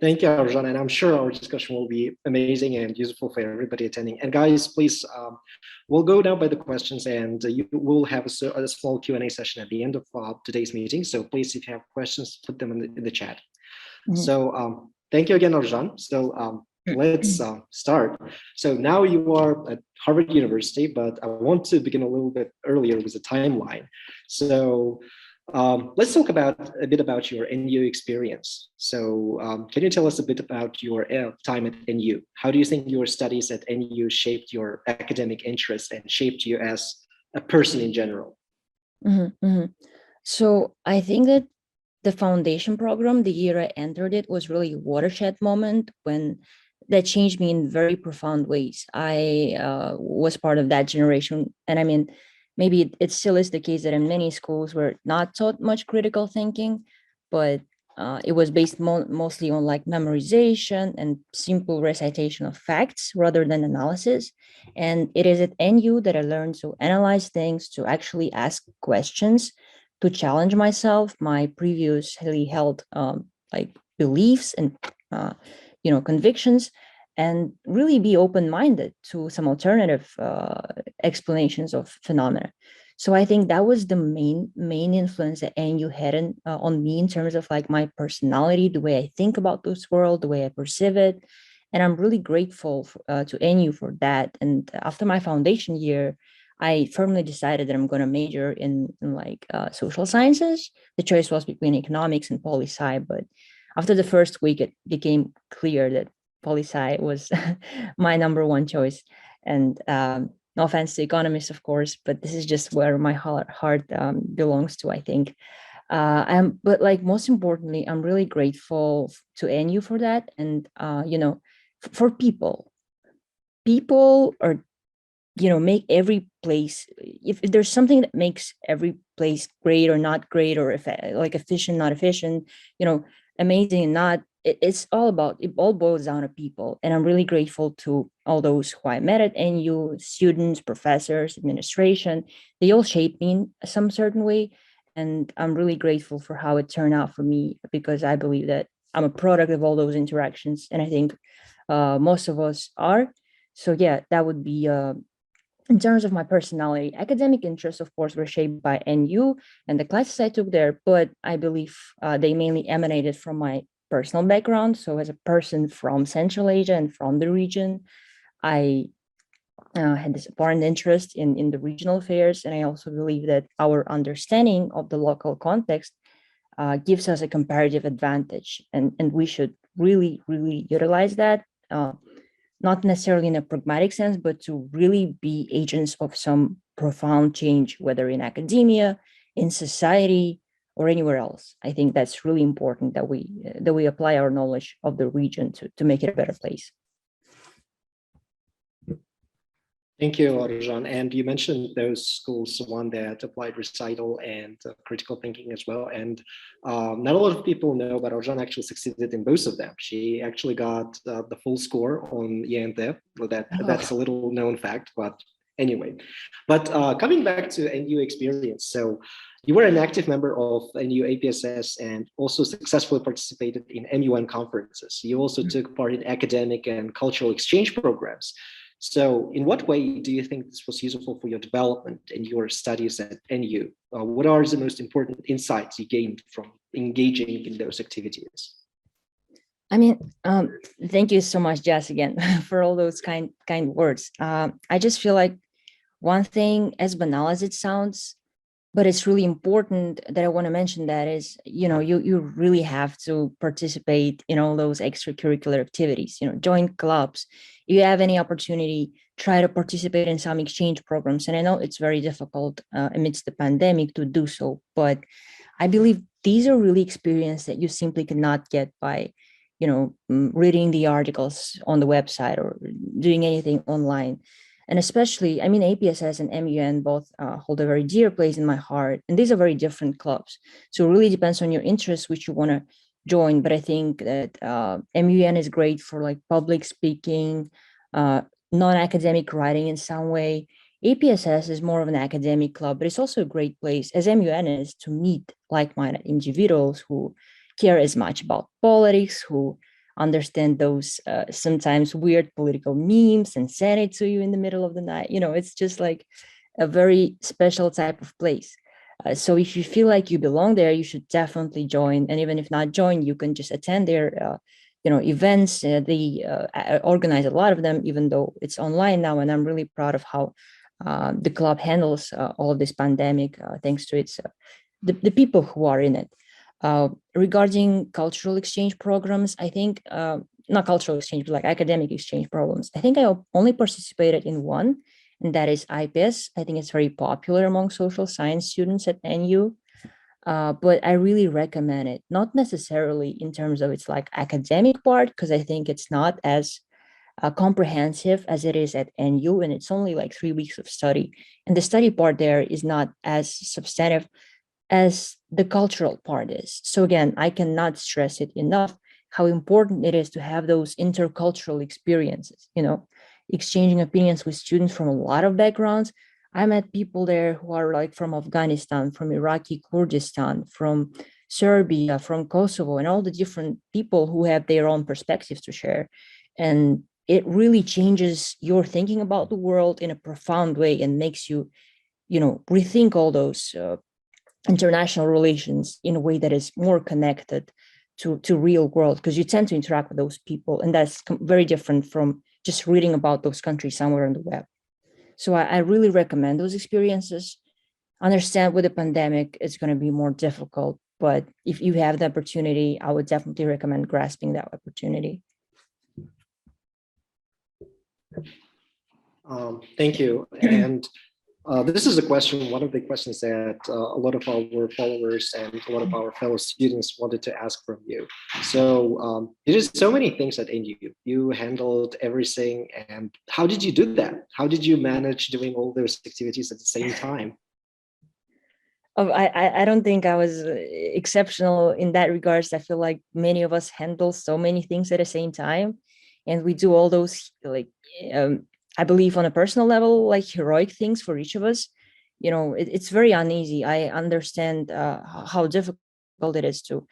Thank you, Aruzhan, and I'm sure our discussion will be amazing and useful for everybody attending. And guys, please, we'll go down by the questions, and you will have a small Q&A session at the end of today's meeting. So please, if you have questions, put them in the chat. Mm-hmm. So thank you again, Aruzhan. So let's start. So now you are at Harvard University, but I want to begin a little bit earlier with the timeline. So let's talk a bit about your NU experience. So can you tell us a bit about your time at NU? How do you think your studies at NU shaped your academic interests and shaped you as a person in general? So I think that the foundation program, the year I entered it, was really a watershed moment that changed me in very profound ways. I was part of that generation. And I mean, maybe it still is the case that in many schools we're not taught much critical thinking, but it was based mostly on like memorization and simple recitation of facts rather than analysis. And it is at NU that I learned to analyze things, to actually ask questions, to challenge myself, my previously held like beliefs and convictions, and really be open-minded to some alternative explanations of phenomena. So I think that was the main influence that NU had on me in terms of like my personality, the way I think about this world, the way I perceive it. And I'm really grateful to NU for that. And after my foundation year, I firmly decided that I'm going to major in social sciences. The choice was between economics and poli-sci, but after the first week, it became clear that poli-sci was my number one choice. And no offense to economists, of course, but this is just where my heart belongs to, I think. But like most importantly, I'm really grateful to NU for that. And, for people are, make every place, if there's something that makes every place great or not great, or if like efficient, not efficient, amazing, not, it all boils down to people. And I'm really grateful to all those who I met at NU, students, professors, administration. They all shaped me in some certain way. And I'm really grateful for how it turned out for me, because I believe that I'm a product of all those interactions. And I think most of us are. So yeah, that would be, in terms of my personality. Academic interests, of course, were shaped by NU and the classes I took there, but I believe they mainly emanated from my personal background. So as a person from Central Asia and from the region, I had this apparent interest in the regional affairs. And I also believe that our understanding of the local context gives us a comparative advantage. And we should really, really utilize that, not necessarily in a pragmatic sense, but to really be agents of some profound change, whether in academia, in society, or anywhere else. I think that's really important that we apply our knowledge of the region to make it a better place. Thank you, Aruzhan. And you mentioned those schools, one that applied recital and critical thinking as well. And not a lot of people know, but Aruzhan actually succeeded in both of them. She actually got the full score on ENT. That's a little known fact, but anyway. But coming back to NU experience, so you were an active member of NU APSS and also successfully participated in MUN conferences. You also took part in academic and cultural exchange programs. So in what way do you think this was useful for your development and your studies at NU? What are the most important insights you gained from engaging in those activities? I mean, thank you so much, Jess, again, for all those kind words. I just feel like one thing, as banal as it sounds, but it's really important that I want to mention that is, you really have to participate in all those extracurricular activities, join clubs. If you have any opportunity, try to participate in some exchange programs. And I know it's very difficult amidst the pandemic to do so, but I believe these are really experiences that you simply cannot get by, reading the articles on the website or doing anything online. And especially, I mean, APSS and MUN both hold a very dear place in my heart. And these are very different clubs. So it really depends on your interests, which you want to join. But I think that MUN is great for like public speaking, non-academic writing in some way. APSS is more of an academic club, but it's also a great place, as MUN is, to meet like-minded individuals who care as much about politics, who understand those sometimes weird political memes and send it to you in the middle of the night. It's just like a very special type of place. So if you feel like you belong there, you should definitely join. And even if not join, you can just attend their events. They organize a lot of them, even though it's online now. And I'm really proud of how the club handles all of this pandemic, thanks to its the people who are in it. Regarding cultural exchange programs, I think not cultural exchange, but like academic exchange programs, I think I only participated in one, and that is IPS. I think it's very popular among social science students at NU. But I really recommend it, not necessarily in terms of its like academic part, because I think it's not as comprehensive as it is at NU, and it's only like 3 weeks of study. And the study part there is not as substantive as the cultural part is. So again, I cannot stress it enough how important it is to have those intercultural experiences, exchanging opinions with students from a lot of backgrounds. I met people there who are like from Afghanistan, from Iraqi Kurdistan, from Serbia, from Kosovo, and all the different people who have their own perspectives to share. And it really changes your thinking about the world in a profound way and makes you, rethink all those international relations in a way that is more connected to real world, because you tend to interact with those people, and that's very different from just reading about those countries somewhere on the web. So I really recommend those experiences. Understand with the pandemic, it's going to be more difficult, but if you have the opportunity, I would definitely recommend grasping that opportunity. Thank you. And this is a question, one of the questions that a lot of our followers and a lot of our fellow students wanted to ask from you. So you did so many things at NU. You handled everything. And how did you do that? How did you manage doing all those activities at the same time? Oh, I don't think I was exceptional in that regards. I feel like many of us handle so many things at the same time. And we do all those like I believe on a personal level, like heroic things for each of us. It's very uneasy. I understand how difficult it is to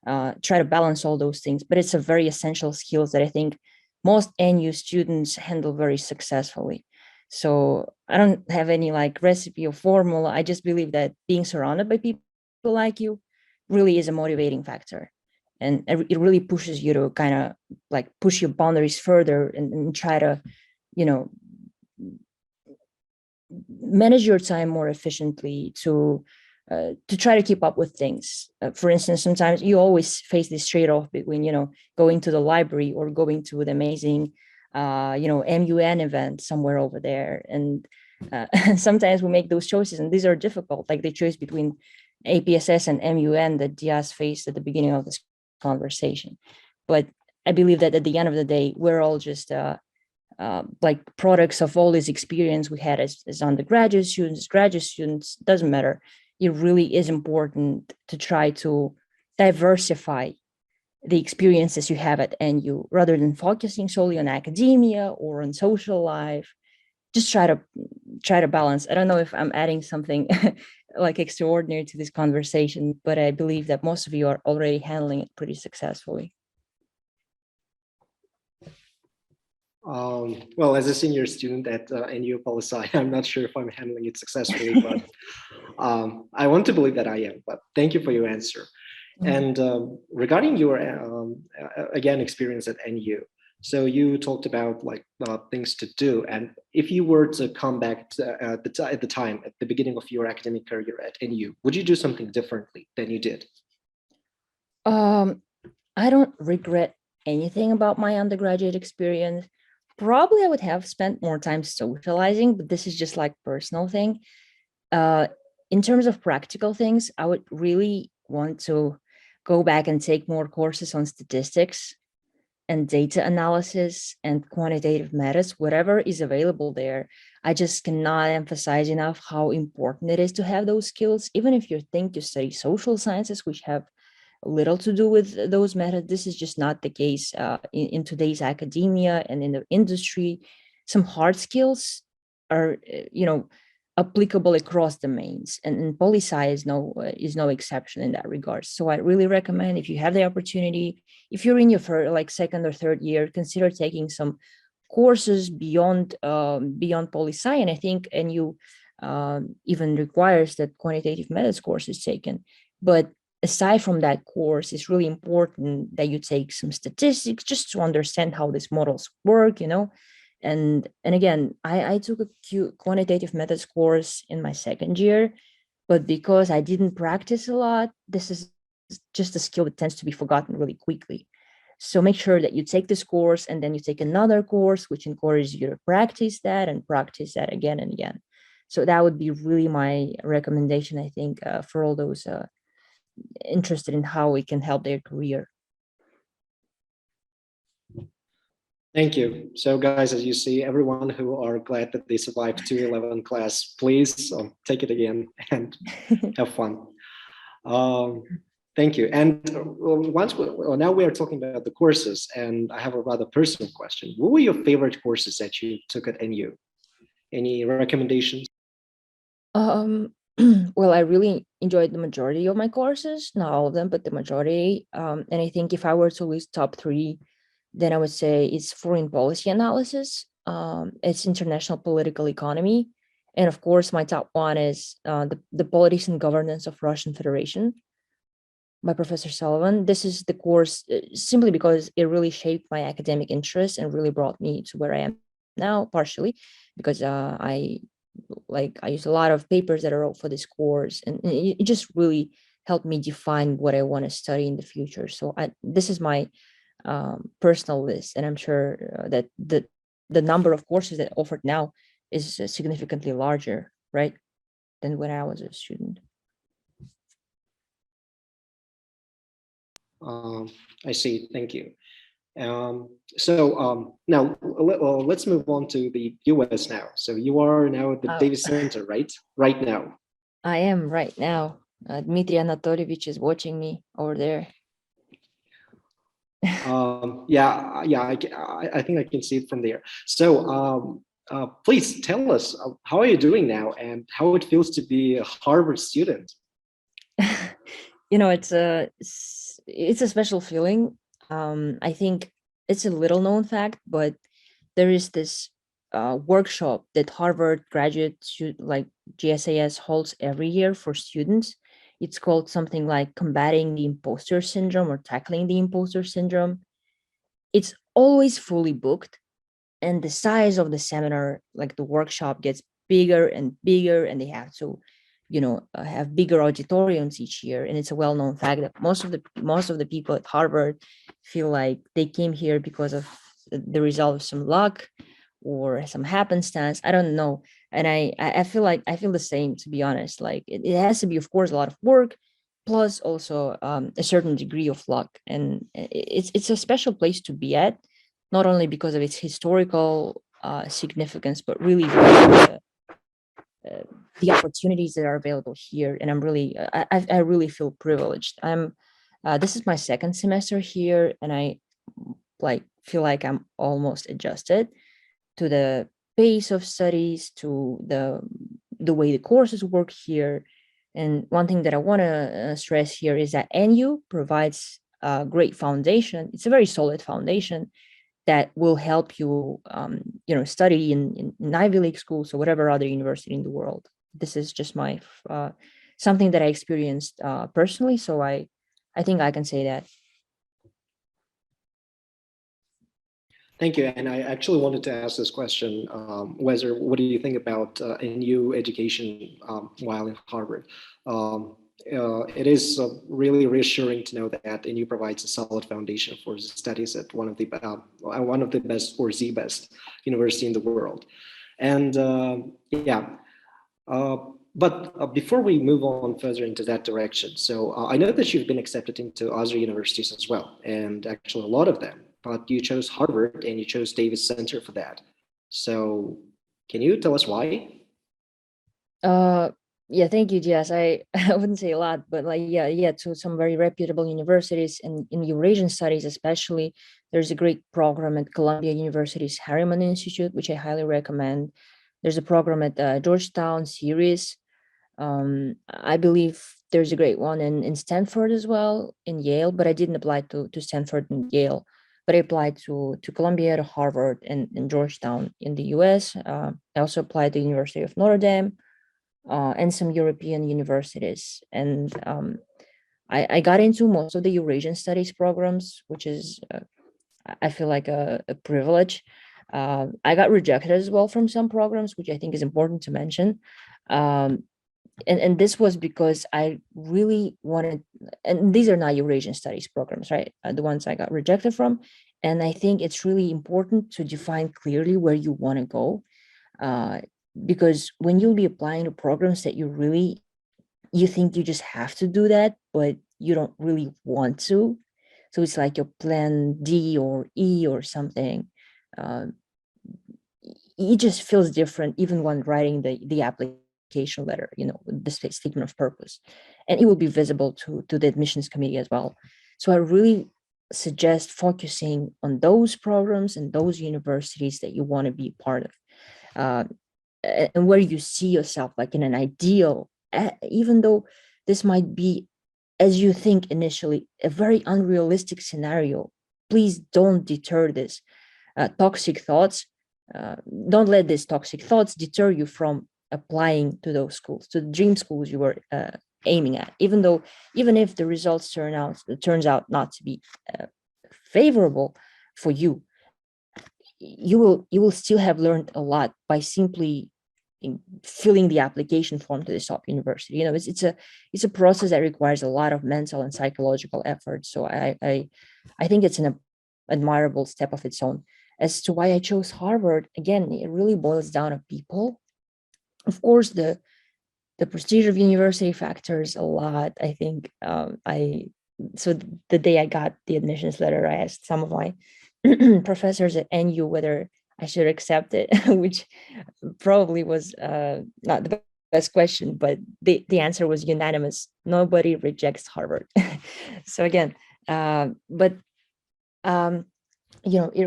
try to balance all those things, but it's a very essential skills that I think most NU students handle very successfully. So I don't have any like recipe or formula. I just believe that being surrounded by people like you really is a motivating factor. And it really pushes you to kind of like push your boundaries further and try to manage your time more efficiently to try to keep up with things. For instance, sometimes you always face this trade-off between going to the library or going to the amazing MUN event somewhere over there, and sometimes we make those choices, and these are difficult, like the choice between APSS and MUN that Diaz faced at the beginning of this conversation. But I believe that at the end of the day, we're all just like products of all this experience we had as undergraduate students, graduate students, doesn't matter. It really is important to try to diversify the experiences you have at NU rather than focusing solely on academia or on social life. Just try to balance. I don't know if I'm adding something like extraordinary to this conversation, but I believe that most of you are already handling it pretty successfully. Well, as a senior student at NU PSIR, I'm not sure if I'm handling it successfully, but I want to believe that I am. But thank you for your answer. And regarding your again experience at NU, so you talked about like things to do, and if you were to come back at the beginning of your academic career at NU, would you do something differently than you did? I don't regret anything about my undergraduate experience. Probably I would have spent more time socializing, but this is just like personal thing. In terms of practical things, I would really want to go back and take more courses on statistics and data analysis and quantitative methods, whatever is available there. I just cannot emphasize enough how important it is to have those skills, even if you think to study social sciences, which have little to do with those methods. This is just not the case in today's academia and in the industry. Some hard skills are, applicable across domains, and poli-sci is no exception in that regard. So I really recommend, if you have the opportunity, if you're in your second or third year, consider taking some courses beyond poli-sci. And I think NU even requires that quantitative methods course is taken. But aside from that course, it's really important that you take some statistics just to understand how these models work, And again, I took a quantitative methods course in my second year, but because I didn't practice a lot, this is just a skill that tends to be forgotten really quickly. So make sure that you take this course and then you take another course, which encourages you to practice that and practice that again and again. So that would be really my recommendation, I think, for all those interested in how it can help their career. Thank you. So guys, as you see, everyone who are glad that they survived 211 class, please take it again and have fun. Thank you. And now we are talking about the courses, and I have a rather personal question. What were your favorite courses that you took at NU? Any recommendations? Well, I really enjoyed the majority of my courses, not all of them, but the majority. And I think if I were to list top three, then I would say it's foreign policy analysis, it's international political economy, and of course, my top one is the politics and governance of Russian Federation by Professor Sullivan. This is the course simply because it really shaped my academic interests and really brought me to where I am now, partially because I used a lot of papers that I wrote for this course, and it just really helped me define what I want to study in the future. So this is my personal list, and I'm sure that the number of courses that offered now is significantly larger, right, than when I was a student. I see. Thank you. Now let's move on to the US now. So you are now at the Davis Center, right? Right now. I am right now. Dmitry Anatolievich is watching me over there. I think I can see it from there. So please tell us, how are you doing now and how it feels to be a Harvard student? It's a special feeling. I think it's a little known fact, but there is this workshop that Harvard graduate GSAS holds every year for students. It's called something like Combating the Imposter Syndrome or Tackling the Imposter Syndrome. It's always fully booked, and the size of the seminar, like the workshop, gets bigger and bigger, and they have to have bigger auditoriums each year. And it's a well-known fact that most of the people at Harvard feel like they came here because of the result of some luck or some happenstance. I don't know. And I feel the same, to be honest. Like it has to be, of course, a lot of work, plus also a certain degree of luck. And it's a special place to be at, not only because of its historical significance, but really the opportunities that are available here. And I really feel privileged. This is my second semester here, and I feel like I'm almost adjusted to the pace of studies, to the way the courses work here. And one thing that I want to stress here is that NU provides a great foundation. It's a very solid foundation that will help you, study in Ivy League schools or whatever other university in the world. This is just my something that I experienced personally. So I think I can say that. Thank you. And I actually wanted to ask this question, Wezer, what do you think about NU education while in Harvard? It is really reassuring to know that NU provides a solid foundation for studies at one of the best or the best university in the world. And but before we move on further into that direction, so I know that you've been accepted into other universities as well, and actually a lot of them, but you chose Harvard and you chose Davis Center for that. So can you tell us why? Yeah, thank you, Jess. I wouldn't say a lot, but to some very reputable universities, and in Eurasian studies especially, there's a great program at Columbia University's Harriman Institute, which I highly recommend. There's a program at Georgetown, series. I believe there's a great one in Stanford as well, in Yale, but I didn't apply to Stanford and Yale, but I applied to Columbia, to Harvard, and Georgetown in the US. I also applied to the University of Notre Dame and some European universities. And I got into most of the Eurasian studies programs, which is, I feel like a privilege. I got rejected as well from some programs, which I think is important to mention. And this was because I really wanted, and these are not Eurasian studies programs, right? The ones I got rejected from. And I think it's really important to define clearly where you want to go. Because when you'll be applying to programs that you think you just have to do that, but you don't really want to. So it's like your plan D or E or something. It just feels different even when writing the application letter, the statement of purpose, and it will be visible to the admissions committee as well. So I really suggest focusing on those programs and those universities that you want to be part of, and where you see yourself, like in an ideal, even though this might be, as you think initially, a very unrealistic scenario. Please don't deter this toxic thoughts. Don't let these toxic thoughts deter you from applying to those schools, to the dream schools you were aiming at. Even if the results turns out not to be favorable for you, you will still have learned a lot by simply filling the application form to this top university. It's a process that requires a lot of mental and psychological effort. So I think it's an admirable step of its own. As to why I chose Harvard, again, it really boils down to people. Of course, the prestige of university factors a lot. I think so the day I got the admissions letter, I asked some of my professors at NU whether I should accept it, which probably was not the best question, but the answer was unanimous. Nobody rejects Harvard. So again, it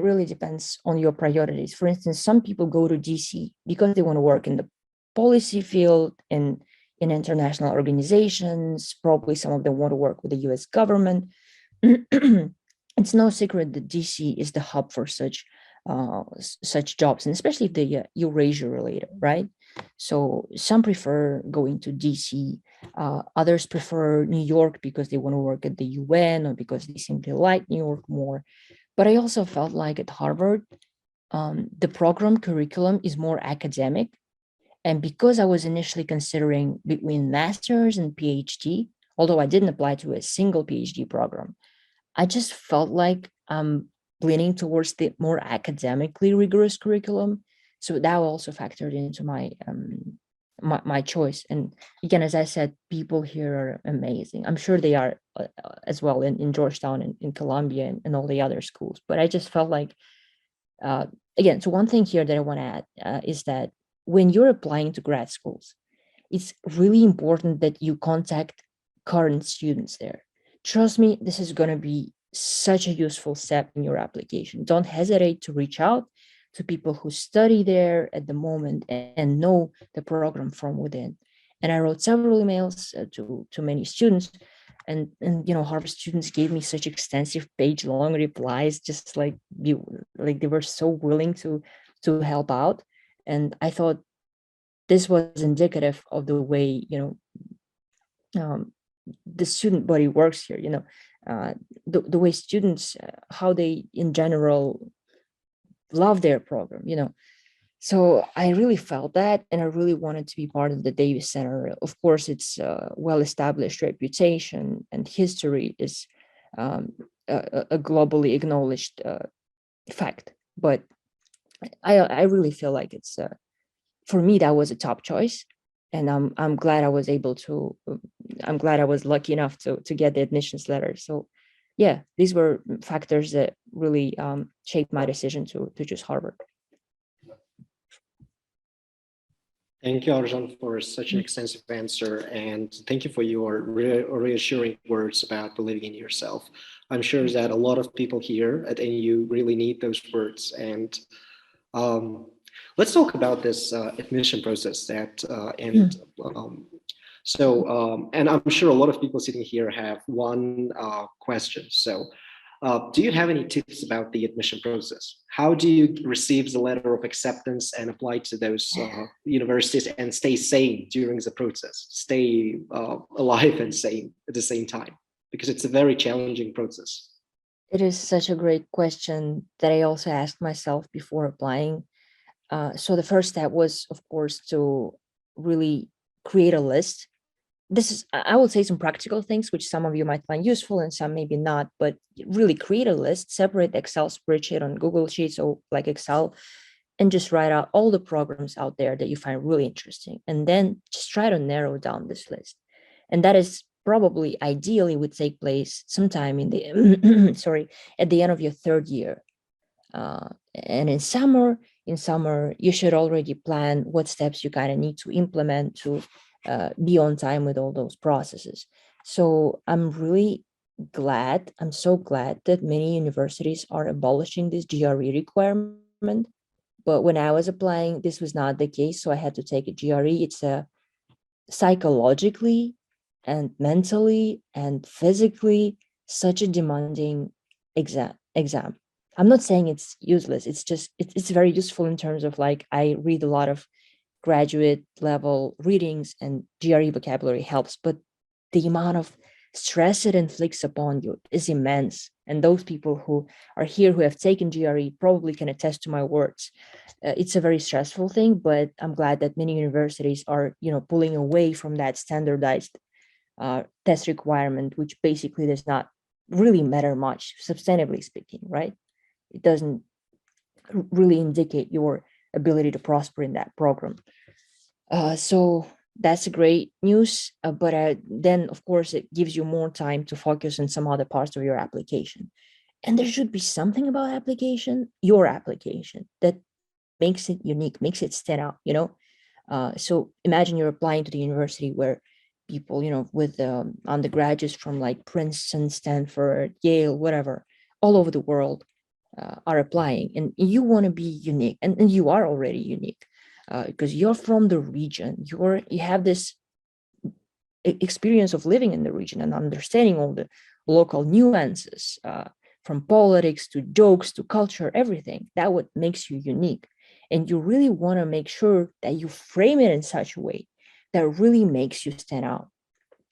really depends on your priorities. For instance, some people go to DC because they want to work in the policy field and in international organizations. Probably some of them want to work with the US government. It's no secret that DC is the hub for such jobs, and especially if they're Eurasia related, right? So some prefer going to DC, others prefer New York because they want to work at the UN or because they simply like New York more. But I also felt like at Harvard, the program curriculum is more academic. And because I was initially considering between master's and PhD, although I didn't apply to a single PhD program, I just felt like I'm leaning towards the more academically rigorous curriculum. So that also factored into my choice. And again, as I said, people here are amazing. I'm sure they are as well in Georgetown and in Columbia and all the other schools. But I just felt like, again, so one thing here that I want to add is that when you're applying to grad schools, it's really important that you contact current students there. Trust me, this is going to be such a useful step in your application. Don't hesitate to reach out to people who study there at the moment and know the program from within. And I wrote several emails to many students, and Harvard students gave me such extensive page-long replies, just like they were so willing to help out. And I thought this was indicative of the way the student body works here. The way students, how they in general love their program. So I really felt that, and I really wanted to be part of the Davis Center. Of course, its well-established reputation and history is a globally acknowledged fact. But I really feel like it's for me that was a top choice, and I'm glad I was able to. I'm glad I was lucky enough to get the admissions letter. So yeah, these were factors that really shaped my decision to choose Harvard. Thank you, Aruzhan, for such an extensive answer, and thank you for your reassuring words about believing in yourself. I'm sure that a lot of people here at NU really need those words, and Let's talk about this admission process and I'm sure a lot of people sitting here have one question. So do you have any tips about the admission process? How do you receive the letter of acceptance and apply to those universities and stay sane during the process, stay alive and sane at the same time? Because it's a very challenging process. It is such a great question that I also asked myself before applying. So the first step was, of course, to really create a list. This is, I would say, some practical things, which some of you might find useful and some maybe not, but really create a list, separate the Excel spreadsheet on Google Sheets or like Excel, and just write out all the programs out there that you find really interesting. And then just try to narrow down this list. And that is probably ideally would take place sometime in the, sorry, at the end of your third year. And in summer, you should already plan what steps you kind of need to implement to be on time with all those processes. So I'm so glad that many universities are abolishing this GRE requirement. But when I was applying, this was not the case. So I had to take a GRE. It's a psychologically and mentally and physically such a demanding exam. I'm not saying it's useless. It's just, it's very useful in terms of like, I read a lot of graduate level readings and GRE vocabulary helps, but the amount of stress it inflicts upon you is immense. And those people who are here who have taken GRE probably can attest to my words. It's a very stressful thing, but I'm glad that many universities are, pulling away from that standardized test requirement, which basically does not really matter much, substantively speaking, right? It doesn't really indicate your ability to prosper in that program. So that's great news, but then of course it gives you more time to focus on some other parts of your application. And there should be something about your application that makes it unique, makes it stand out, So imagine you're applying to the university where people, with undergraduates from like Princeton, Stanford, Yale, whatever, all over the world are applying, and you want to be unique, and you are already unique because you're from the region. You have this experience of living in the region and understanding all the local nuances, from politics to jokes to culture, everything. That what makes you unique. And you really want to make sure that you frame it in such a way that really makes you stand out.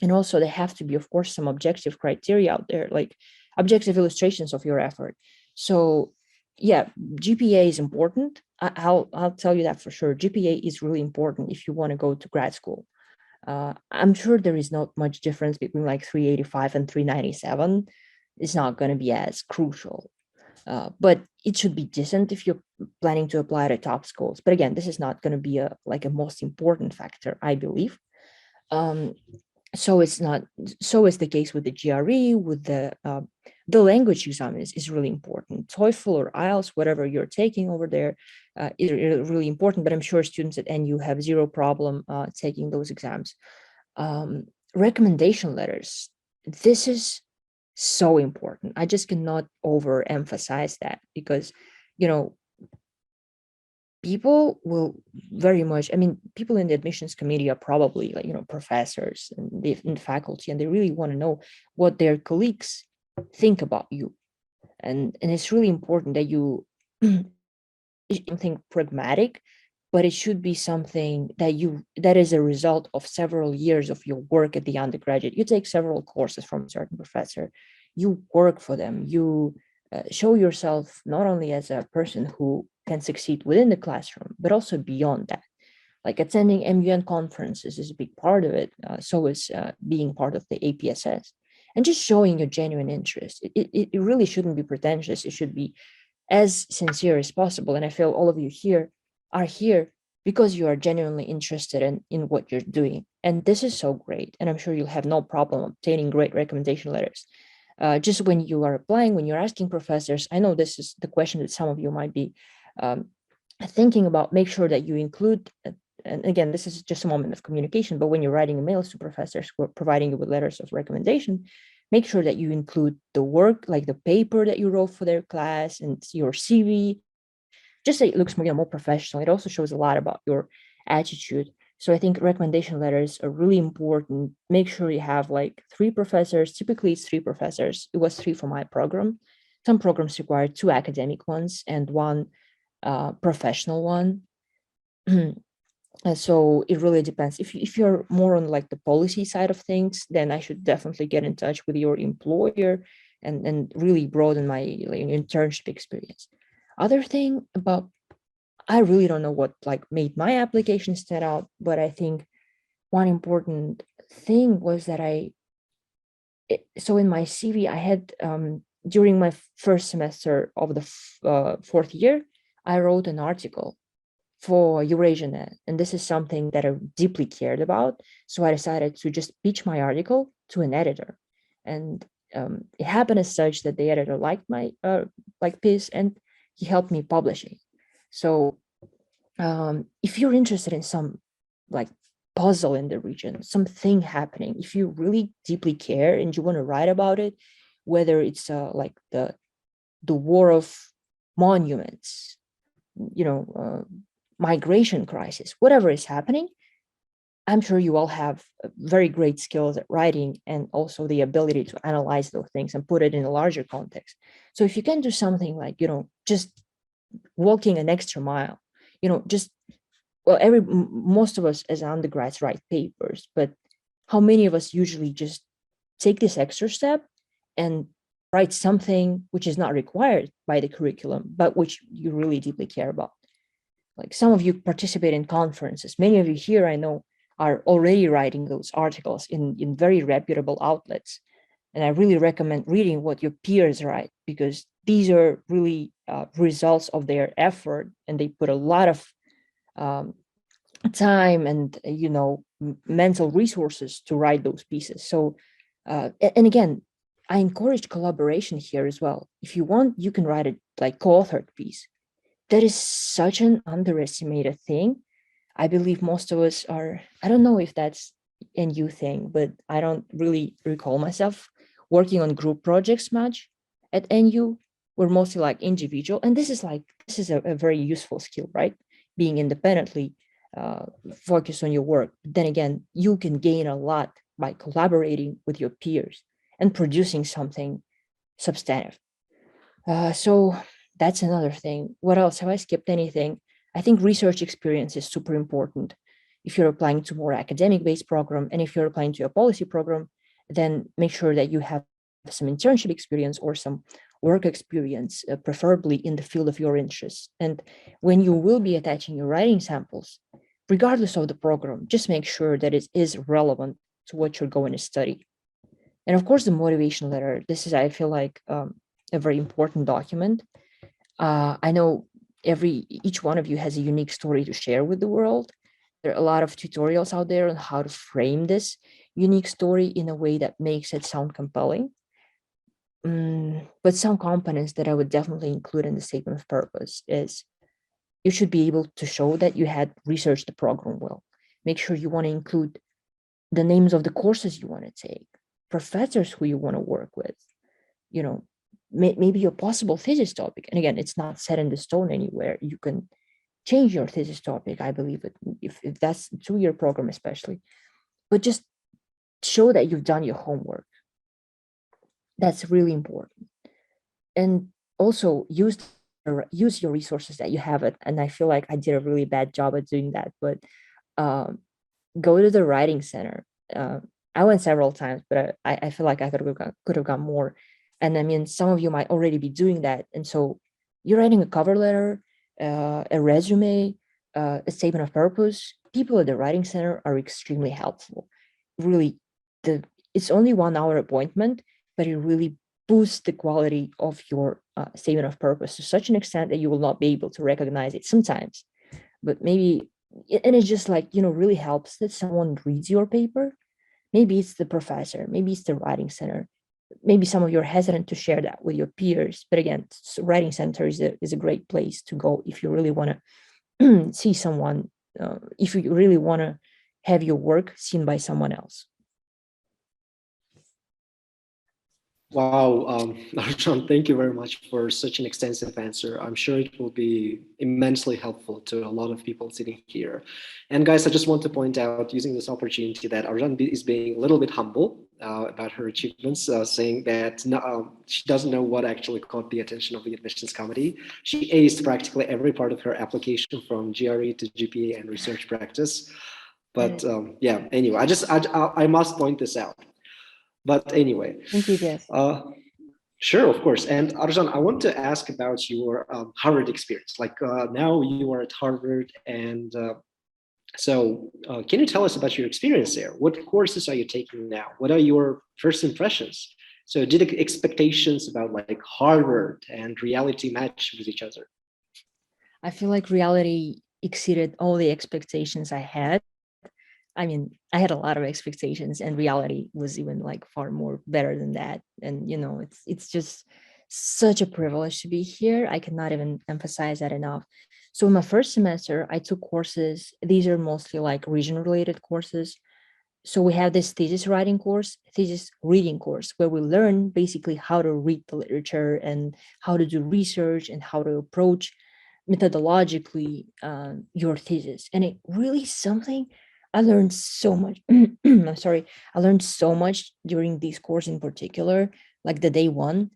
And also there have to be, of course, some objective criteria out there, like objective illustrations of your effort. So yeah, GPA is important. I'll tell you that for sure. GPA is really important if you want to go to grad school. I'm sure there is not much difference between like 385 and 397. It's not going to be as crucial, but it should be decent if you're planning to apply to top schools. But again, this is not going to be a most important factor, I believe. So it's not. So is the case with the GRE, with the language exam is really important. TOEFL or IELTS, whatever you're taking over there, is really important. But I'm sure students at NU have zero problem taking those exams. Recommendation letters. This is so important. I just cannot overemphasize that because, people will very much, people in the admissions committee are probably like, professors and in faculty, and they really want to know what their colleagues think about you. And it's really important that you something pragmatic, but it should be something that is a result of several years of your work at the undergraduate. You take several courses from a certain professor, you work for them, you show yourself not only as a person who can succeed within the classroom, but also beyond that. Like attending MUN conferences is a big part of it. So is being part of the APSS. And just showing your genuine interest. It really shouldn't be pretentious. It should be as sincere as possible. And I feel all of you here are here because you are genuinely interested in what you're doing. And this is so great. And I'm sure you'll have no problem obtaining great recommendation letters. Just when you are applying, when you're asking professors, I know this is the question that some of you might be thinking about, make sure that you include, and again, this is just a moment of communication, but when you're writing emails to professors who are providing you with letters of recommendation, make sure that you include the work, like the paper that you wrote for their class and your CV, just so it looks more, more professional. It also shows a lot about your attitude. So I think recommendation letters are really important. Make sure you have like 3 professors. Typically it's 3 professors. It was 3 for my program. Some programs require 2 academic ones and 1 professional one. And so it really depends. If you're more on like the policy side of things, then I should definitely get in touch with your employer and really broaden my internship experience. Other thing about, I really don't know what like made my application stand out, but I think one important thing was that so in my CV, I had, during my first semester of the 4th year, I wrote an article for Eurasianet, and this is something that I deeply cared about. So I decided to just pitch my article to an editor, and it happened as such that the editor liked my piece, and he helped me publish it. So if you're interested in some like puzzle in the region, something happening, if you really deeply care and you want to write about it, whether it's like the war of monuments, migration crisis, whatever is happening, I'm sure you all have very great skills at writing and also the ability to analyze those things and put it in a larger context. So if you can do something like, just walking an extra mile, most of us as undergrads write papers, but how many of us usually just take this extra step and write something which is not required by the curriculum, but which you really deeply care about? Like some of you participate in conferences. Many of you here, I know, are already writing those articles in very reputable outlets. And I really recommend reading what your peers write, because these are really results of their effort, and they put a lot of time and, mental resources to write those pieces. So, and again, I encourage collaboration here as well. If you want, you can write a like co-authored piece. That is such an underestimated thing. I believe most of us are, I don't know if that's a NU thing, but I don't really recall myself working on group projects much at NU. We're mostly like individual. And this is a very useful skill, right? Being independently focused on your work. But then again, you can gain a lot by collaborating with your peers and producing something substantive. So that's another thing. What else? Have I skipped anything? I think research experience is super important. If you're applying to more academic-based program, and if you're applying to a policy program, then make sure that you have some internship experience or some work experience, preferably in the field of your interest. And when you will be attaching your writing samples, regardless of the program, just make sure that it is relevant to what you're going to study. And of course, the motivation letter. This is, I feel like, a very important document. I know each one of you has a unique story to share with the world. There are a lot of tutorials out there on how to frame this unique story in a way that makes it sound compelling. But some components that I would definitely include in the statement of purpose is you should be able to show that you had researched the program well. Make sure you want to include the names of the courses you want to take, professors who you want to work with, maybe your possible thesis topic. And again, it's not set in the stone anywhere. You can change your thesis topic, I believe, if that's a 2-year program especially. But just show that you've done your homework. That's really important. And also use your resources that you have. And I feel like I did a really bad job at doing that. But go to the writing center. I went several times, but I feel like I could have gone more. And I mean, some of you might already be doing that. And so you're writing a cover letter, a resume, a statement of purpose. People at the writing center are extremely helpful. Really, it's only 1-hour appointment, but it really boosts the quality of your statement of purpose to such an extent that you will not be able to recognize it sometimes. But maybe, and it's just like, really helps that someone reads your paper. Maybe it's the professor, maybe it's the writing center. Maybe some of you are hesitant to share that with your peers, but again, writing center is a great place to go if you really want to see someone, if you really want to have your work seen by someone else. Wow, Aruzhan, thank you very much for such an extensive answer. I'm sure it will be immensely helpful to a lot of people sitting here. And guys, I just want to point out, using this opportunity, that Aruzhan is being a little bit humble about her achievements, saying that she doesn't know what actually caught the attention of the admissions committee. She aced practically every part of her application, from GRE to GPA and research practice. But yeah, anyway, I must point this out. But anyway, Thank you, Jess. sure, of course. And Aruzhan, I want to ask about your Harvard experience. Like now you are at Harvard, and can you tell us about your experience there? What courses are you taking now? What are your first impressions? So did the expectations about like Harvard and reality match with each other? I feel like reality exceeded all the expectations I had. I mean, I had a lot of expectations, and reality was even like far more better than that. And you know, it's just such a privilege to be here. I cannot even emphasize that enough. So in my first semester, I took courses. These are mostly like region-related courses. So we have this thesis writing course, thesis reading course, where we learn basically how to read the literature and how to do research and how to approach methodologically your thesis. And it really something I learned so much. I'm sorry, I learned so much during this course in particular. Like the day one,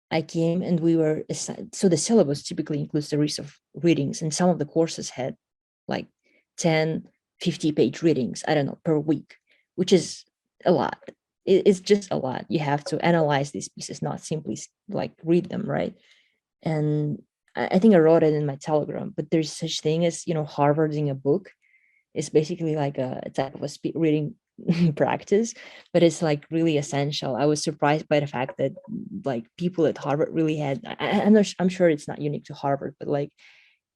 I came and we were assigned, so the syllabus typically includes the series of readings, and some of the courses had like 10, 50-page readings, I don't know, per week, which is a lot. It's just a lot. You have to analyze these pieces, not simply like read them, right? And I think I wrote it in my Telegram, but there's such thing as, Harvard in a book. It's basically like a type of a speed reading practice, but it's like really essential. I was surprised by the fact that like people at Harvard really had, I'm sure it's not unique to Harvard, but like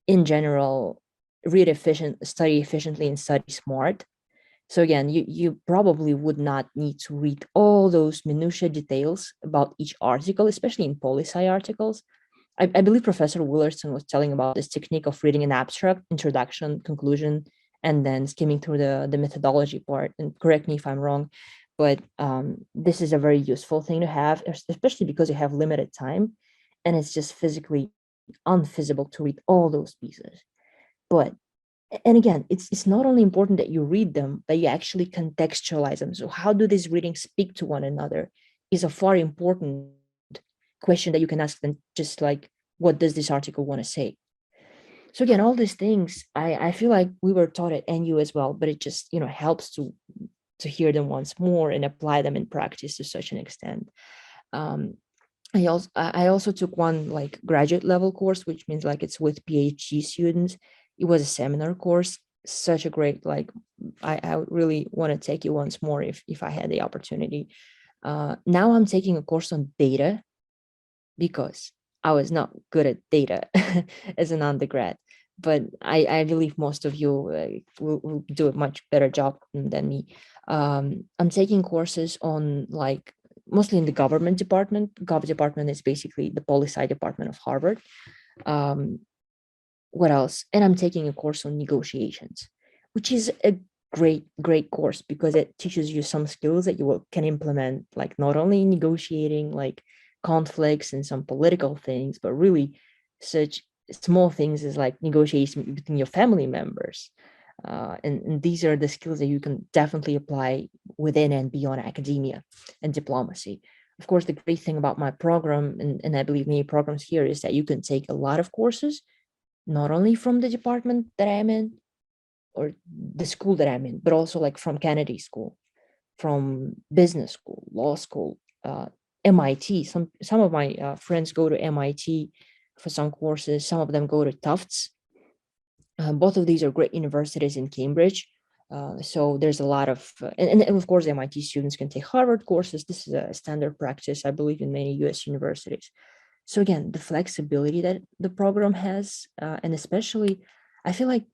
in general, study efficiently and study smart. So again, you probably would not need to read all those minutiae details about each article, especially in poli-sci articles. I believe Professor Willerson was telling about this technique of reading an abstract, introduction, conclusion, and then skimming through the methodology part. And correct me if I'm wrong, but this is a very useful thing to have, especially because you have limited time and it's just physically unfeasible to read all those pieces. But and again, it's not only important that you read them, but you actually contextualize them. So how do these readings speak to one another is a far important question that you can ask them, just like, what does this article want to say? So again, all these things, I feel like we were taught at NU as well, but it just, helps to hear them once more and apply them in practice to such an extent. I also took one like graduate level course, which means like it's with PhD students. It was a seminar course, such a great, like, I would really want to take it once more if I had the opportunity. Now I'm taking a course on data because I was not good at data as an undergrad, but I believe most of you will do a much better job than me. I'm taking courses on like mostly in the government department. Gov department is basically the poli-sci department of Harvard. What else? And I'm taking a course on negotiations, which is a great course because it teaches you some skills that you can implement, like not only negotiating like conflicts and some political things, but really such small things as like negotiation between your family members. And these are the skills that you can definitely apply within and beyond academia and diplomacy. Of course, the great thing about my program, and I believe many programs here, is that you can take a lot of courses, not only from the department that I'm in or the school that I'm in, but also like from Kennedy School, from business school, law school, MIT. Some of my friends go to MIT for some courses. Some of them go to Tufts. Both of these are great universities in Cambridge. So there's a lot of, and of course, MIT students can take Harvard courses. This is a standard practice, I believe, in many US universities. So again, the flexibility that the program has, and especially, I feel like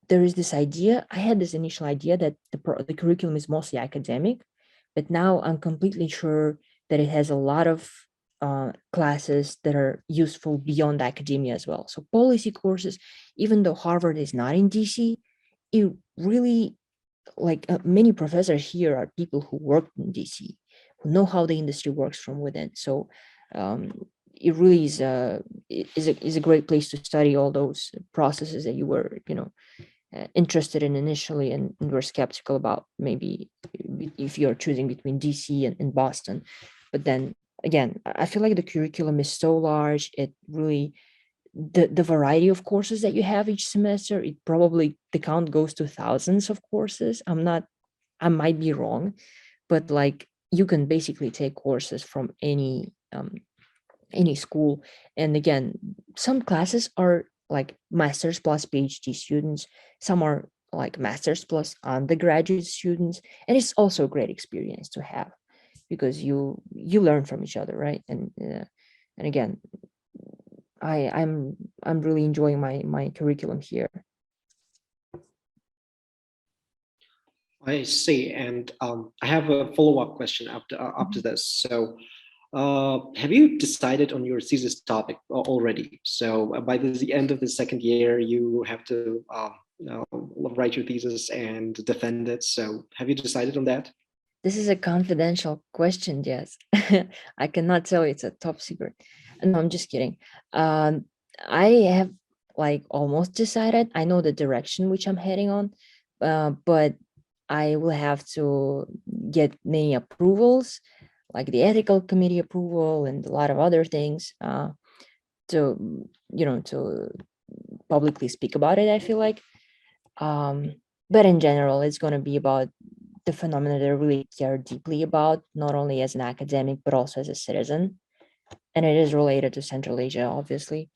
there is this idea, I had this initial idea that the curriculum is mostly academic, but now I'm completely sure that it has a lot of classes that are useful beyond academia as well. So policy courses, even though Harvard is not in DC, it really, like many professors here are people who worked in DC, who know how the industry works from within. So it really is a great place to study all those processes that you were, interested in initially and were skeptical about, maybe if you're choosing between DC and Boston. But then again, I feel like the curriculum is so large. It really, the variety of courses that you have each semester, it probably, the count goes to thousands of courses. I might be wrong, but like you can basically take courses from any school. And again, some classes are like masters plus PhD students, some are like masters plus undergraduate students, and it's also a great experience to have, because you learn from each other, right? And again, I'm really enjoying my curriculum here. I see, and I have a follow-up question after this. So, have you decided on your thesis topic already? So by the end of the second year, you have to write your thesis and defend it. So have you decided on that? This is a confidential question, Jess. I cannot tell you, it's a top secret. No, I'm just kidding. I have like almost decided. I know the direction which I'm heading on, but I will have to get many approvals, like the ethical committee approval and a lot of other things, to to publicly speak about it, I feel like. But in general, it's going to be about the phenomena that I really care deeply about, not only as an academic, but also as a citizen. And it is related to Central Asia, obviously.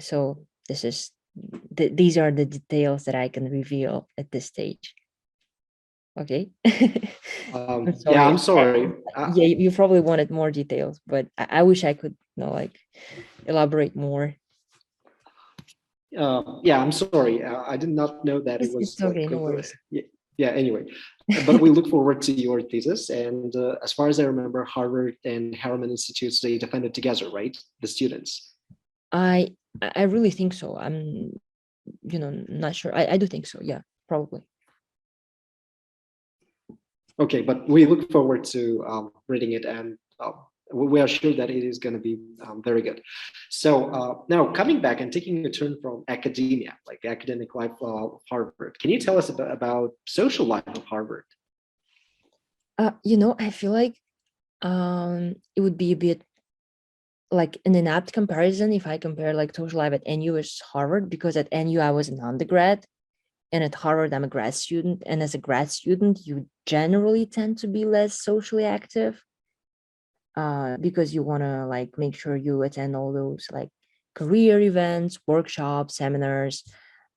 So these are the details that I can reveal at this stage. Okay. Yeah, I'm sorry. Yeah, you probably wanted more details, but I wish I could, like elaborate more. Yeah, I'm sorry. I did not know that it was It's okay, no worries. Yeah, anyway, but we look forward to your thesis. And as far as I remember, Harvard and Harriman Institutes, they defended together, right? The students. I really think so. I'm, not sure. I do think so. Yeah, probably. Okay, but we look forward to reading it, and we are sure that it is going to be very good. So now coming back and taking a turn from academia, like academic life of Harvard, can you tell us about social life of Harvard? I feel like it would be a bit like an inapt comparison if I compare like social life at NU versus Harvard, because at NU I was an undergrad, and at Harvard I'm a grad student. And as a grad student, you generally tend to be less socially active, because you want to like make sure you attend all those like career events, workshops, seminars.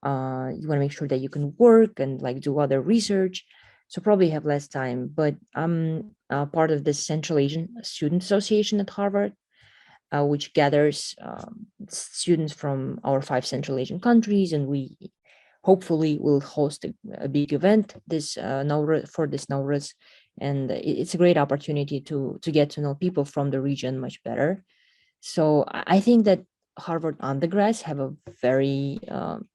You want to make sure that you can work and like do other research. So probably have less time. But I'm part of the Central Asian Student Association at Harvard, which gathers students from our 5 Central Asian countries, and we hopefully will host a big event this Nowruz, and it's a great opportunity to get to know people from the region much better. So I think that Harvard undergrads have a very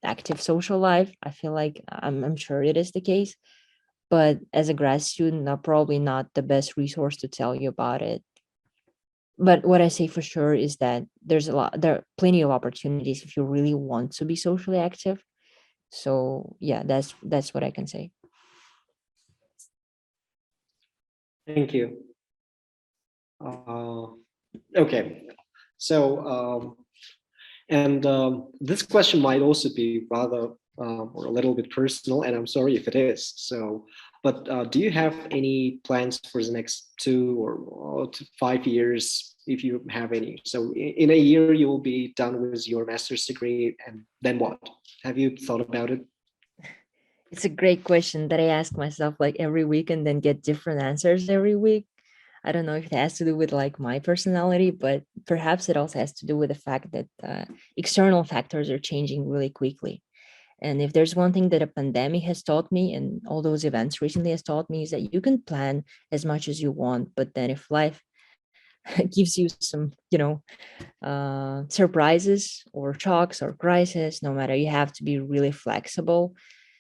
active social life. I feel like I'm sure it is the case, but as a grad student, I'm probably not the best resource to tell you about it. But what I say for sure is that there are plenty of opportunities if you really want to be socially active. So yeah, that's what I can say. Thank you. Okay, so this question might also be rather or a little bit personal, and I'm sorry if it is. So, but do you have any plans for the next 2 or 5 years, if you have any? So, in a year you will be done with your master's degree, and then what? Have you thought about it? It's a great question that I ask myself like every week and then get different answers every week. I don't know if it has to do with like my personality, but perhaps it also has to do with the fact that external factors are changing really quickly. And if there's one thing that a pandemic has taught me, and all those events recently has taught me, is that you can plan as much as you want, but then if life gives you some, surprises or shocks or crisis, no matter, you have to be really flexible.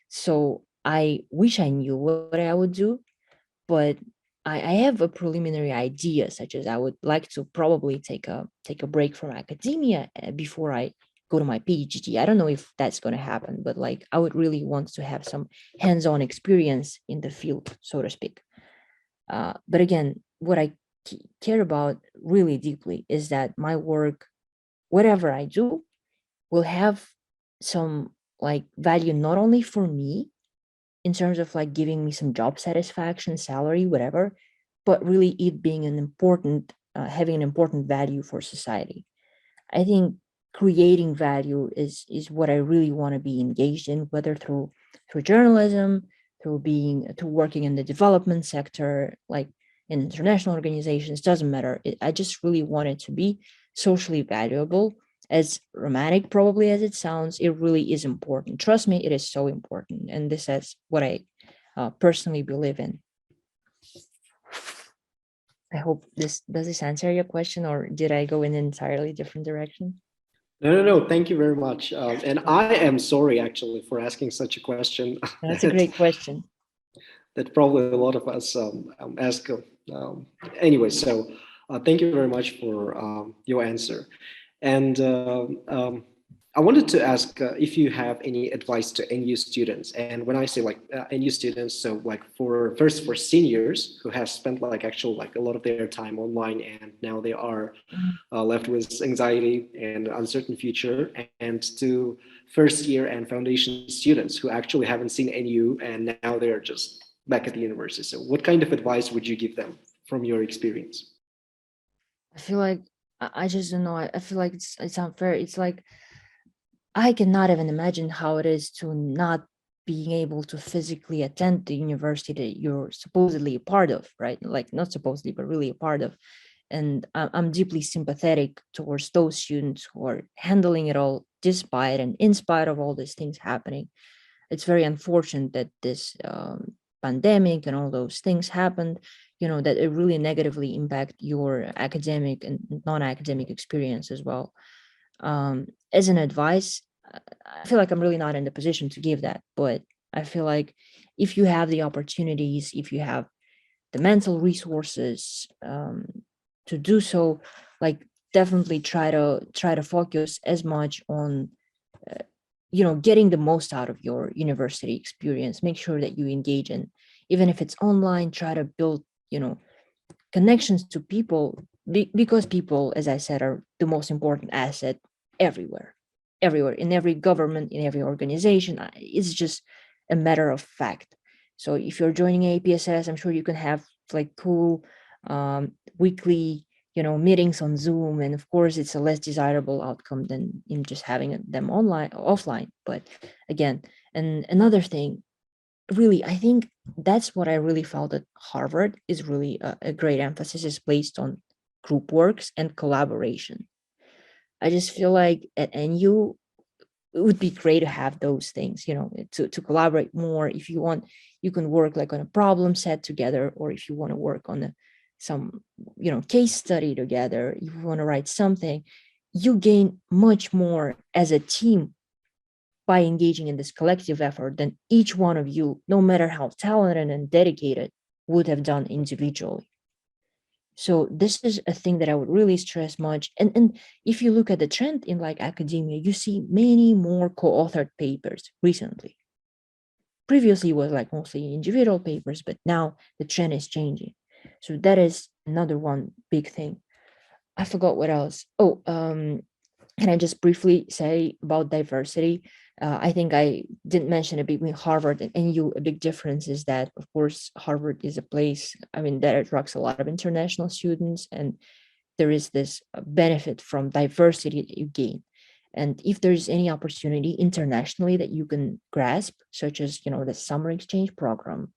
So I wish I knew what I would do, but I have a preliminary idea, such as I would like to probably take a break from academia before I go to my PhD. I don't know if that's going to happen, but like I would really want to have some hands-on experience in the field, so to speak. But again, what I care about really deeply is that my work, whatever I do, will have some like value not only for me in terms of like giving me some job satisfaction, salary, whatever, but really it being an important, having an important value for society. I think creating value is what I really want to be engaged in, whether through journalism, through working in the development sector, like in international organizations, doesn't matter. I just really want it to be socially valuable. As romantic probably as it sounds, it really is important. Trust me, it is so important. And this is what I personally believe in. I hope does this answer your question, or did I go in an entirely different direction? No. Thank you very much. And I am sorry, actually, for asking such a question. That's a great question. That probably a lot of us ask. Anyway, so thank you very much for your answer. And I wanted to ask if you have any advice to NU students. And when I say like NU students, so like for seniors who have spent like a lot of their time online, and now they are left with anxiety and uncertain future, and to first year and foundation students who actually haven't seen NU and now they're just back at the university. So what kind of advice would you give them from your experience? I feel like I just don't know. I feel like it's unfair. It's like I cannot even imagine how it is to not being able to physically attend the university that you're supposedly a part of, right? Like not supposedly, but really a part of. And I'm deeply sympathetic towards those students who are handling it all despite and in spite of all these things happening. It's very unfortunate that this pandemic and all those things happened, that it really negatively impact your academic and non-academic experience as well. As an advice, I feel like I'm really not in the position to give that, but I feel like if you have the opportunities, if you have the mental resources to do so, like definitely try to focus as much on getting the most out of your university experience. Make sure that you engage in, even if it's online, try to build connections to people, because people, as I said, are the most important asset everywhere, in every government, in every organization. It's just a matter of fact. So if you're joining APSS, I'm sure you can have like cool weekly meetings on Zoom, and of course it's a less desirable outcome than in just having them offline. But again, and another thing, really, I think that's what I really felt at Harvard is really a great emphasis is placed on group works and collaboration. I just feel like at NU, it would be great to have those things, to collaborate more. If you want, you can work like on a problem set together, or if you want to work on some case study together, if you want to write something, you gain much more as a team by engaging in this collective effort than each one of you, no matter how talented and dedicated, would have done individually. So this is a thing that I would really stress much. And if you look at the trend in like academia, you see many more co-authored papers recently. Previously it was like mostly individual papers, but now the trend is changing. So that is another one big thing. I forgot what else. Oh, can I just briefly say about diversity? I think I didn't mention it between Harvard and NU. A big difference is that, of course, Harvard is a place, that attracts a lot of international students, and there is this benefit from diversity that you gain. And if there's any opportunity internationally that you can grasp, such as, the summer exchange program,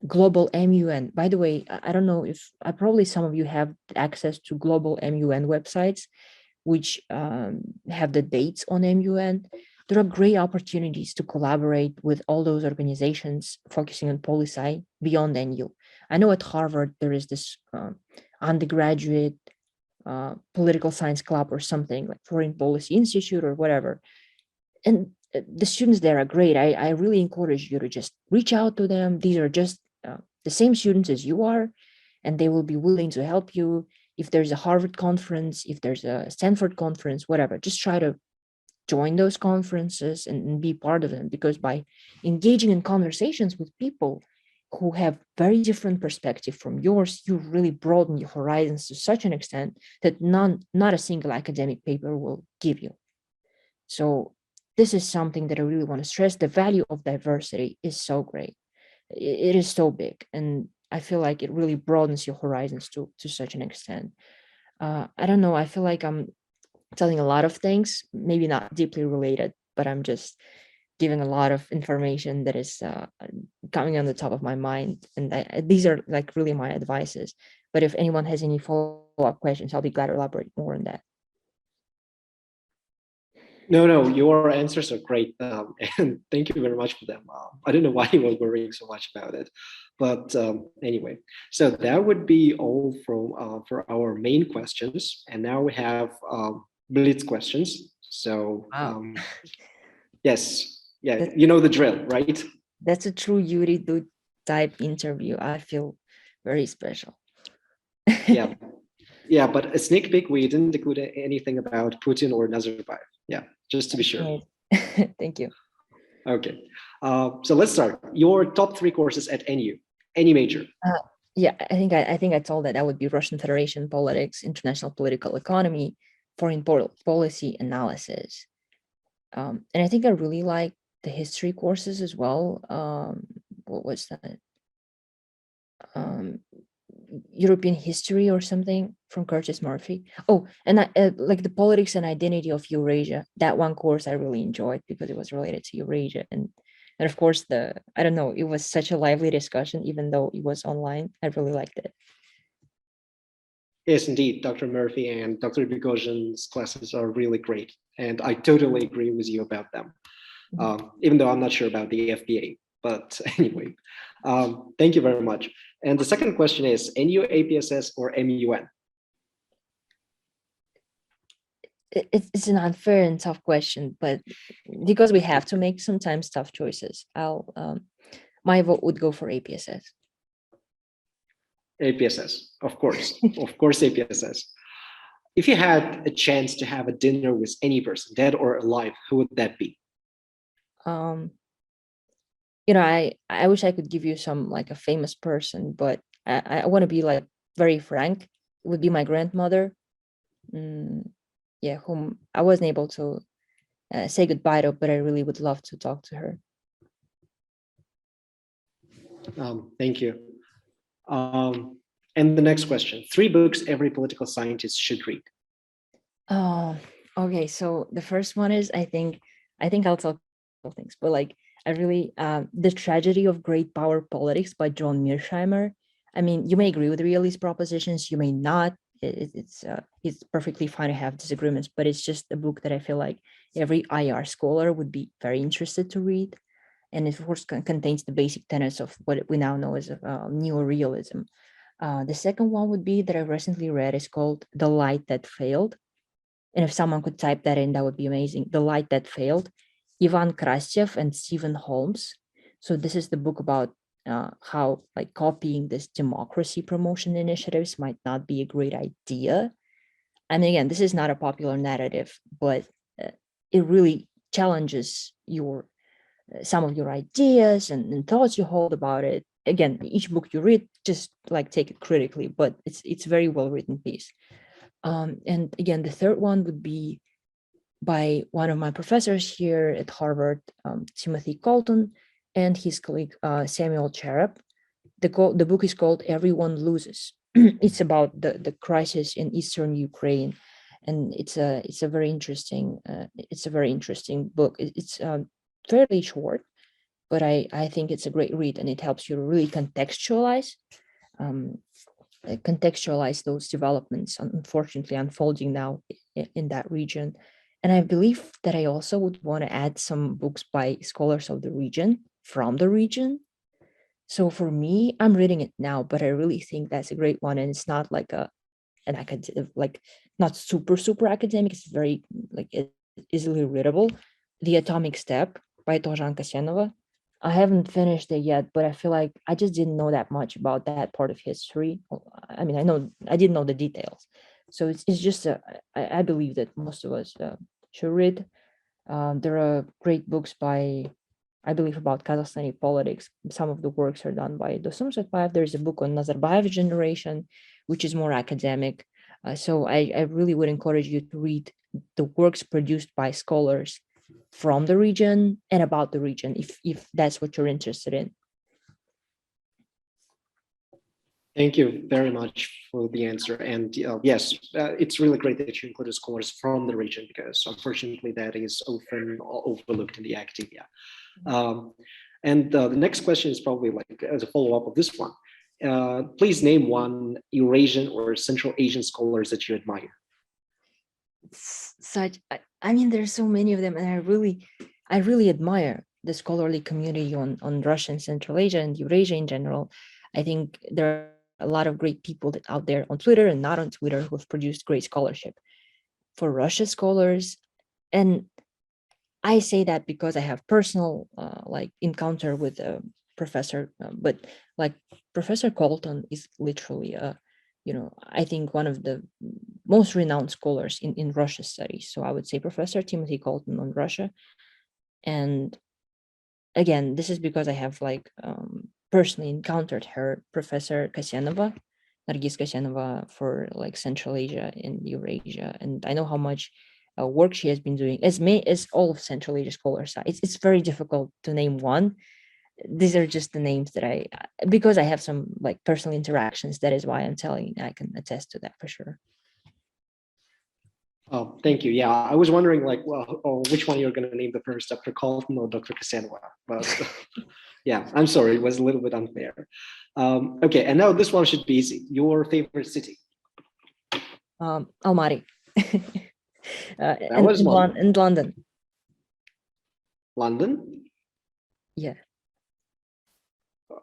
global MUN. By the way, I don't know if probably some of you have access to global MUN websites, which have the dates on MUN. There are great opportunities to collaborate with all those organizations focusing on policy beyond NU. I know at Harvard, there is this undergraduate political science club or something like Foreign Policy Institute or whatever. And the students there are great. I really encourage you to just reach out to them. These are just the same students as you are. and they will be willing to help you. If there's a Harvard conference, if there's a Stanford conference, whatever, just try to join those conferences and be part of them, because by engaging in conversations with people who have very different perspective from yours, you really broaden your horizons to such an extent that not a single academic paper will give you. So this is something that I really want to stress. The value of diversity is so great. It is so big. And I feel like it really broadens your horizons to such an extent. I don't know, I feel like I'm telling a lot of things, maybe not deeply related, but I'm just giving a lot of information that is coming on the top of my mind. And these are like really my advices. But if anyone has any follow-up questions, I'll be glad to elaborate more on that. No, your answers are great, and thank you very much for them. I don't know why you were worrying so much about it, but anyway, so that would be all from for our main questions, and now we have Blitz questions. So yes, yeah, you know the drill, right? That's a true Yuri Dude type interview. I feel very special. Yeah, yeah, but a sneak peek, we didn't include anything about Putin or Nazarbayev. Yeah, just to be sure. Thank you. Okay, so let's start. Your top 3 courses at NU, any major? Yeah, I think I told that would be Russian Federation politics, international political economy, foreign policy analysis, and I think I really like the history courses as well. What was that? European history or something from Curtis Murphy. Oh, and like the politics and identity of Eurasia. That one course I really enjoyed because it was related to Eurasia, and of course I don't know, it was such a lively discussion even though it was online. I really liked it. Yes, indeed, Dr. Murphy and Dr. Bigosian's classes are really great, and I totally agree with you about them. Even though I'm not sure about the FBA, but anyway, thank you very much. And the second question is NU APSS or MUN? It's an unfair and tough question, but because we have to make sometimes tough choices, my vote would go for APSS. APSS, of course, of course, APSS. If you had a chance to have a dinner with any person, dead or alive, who would that be? You know, I wish I could give you some like a famous person, but I want to be like very frank. It would be my grandmother. Yeah, whom I wasn't able to say goodbye to, but I really would love to talk to her. Thank you. And the next question, 3 books every political scientist should read. Okay, so the first one is, I think I'll talk about things, but like I really The Tragedy of Great Power Politics by John Mearsheimer. I mean, you may agree with Really's propositions, you may not. It's perfectly fine to have disagreements, but it's just a book that I feel like every IR scholar would be very interested to read. And it of course contains the basic tenets of what we now know as neorealism. The second one would be that I recently read is called The Light That Failed. And if someone could type that in, that would be amazing. The Light That Failed, Ivan Krastyev and Stephen Holmes. So this is the book about how like copying this democracy promotion initiatives might not be a great idea. I mean, again, this is not a popular narrative, but it really challenges some of your ideas and thoughts you hold about it. Again, each book you read, just like take it critically, but it's very well written piece. And again, the third one would be by one of my professors here at Harvard, Timothy Colton, and his colleague Samuel Cherub. The book is called Everyone Loses. It's about the crisis in Eastern Ukraine, and it's a very interesting book. It's fairly short, but I think it's a great read, and it helps you really contextualize those developments, unfortunately unfolding now in that region. And I believe that I also would want to add some books by scholars of the region, from the region. So for me, I'm reading it now, but I really think that's a great one. And it's not like an academic, like not super academic. It's very like easily readable. The Atomic Step by Aruzhan. I haven't finished it yet, but I feel like I just didn't know that much about that part of history. I mean, I didn't know the details. So it's just, I believe that most of us should read. There are great books by, I believe, about Kazakhstani politics. Some of the works are done by Dostum. There's a book on Nazarbayev's generation, which is more academic. So I really would encourage you to read the works produced by scholars from the region and about the region, if that's what you're interested in. Thank you very much for the answer. And yes, it's really great that you included scholars from the region, because unfortunately that is often overlooked in the academia. And the next question is probably like as a follow-up of this one. Please name one Eurasian or Central Asian scholars that you admire. I mean, there's so many of them, and I really admire the scholarly community on Russia and Central Asia and Eurasia in general. I think there are a lot of great people out there on Twitter and not on Twitter who have produced great scholarship. For Russia scholars, and I say that because I have personal like encounter with a professor, but like Professor Colton is literally I think one of the most renowned scholars in Russia studies. So I would say Professor Timothy Colton on Russia. And again, this is because I have like personally encountered her, Professor Kasyanova, Nargis Kasyanova, for like Central Asia and Eurasia. And I know how much work she has been doing, as all of Central Asia scholars. It's very difficult to name one. These are just the names that because I have some like personal interactions, that is why I'm telling, I can attest to that for sure. Oh, thank you. Yeah, I was wondering like, well, which one you're going to name the first, Dr. Colton or Dr. Kasyanova, but yeah, I'm sorry, it was a little bit unfair. Okay, and now this one should be easy. Your favorite city? Almaty. That was one. In London. London? Yeah.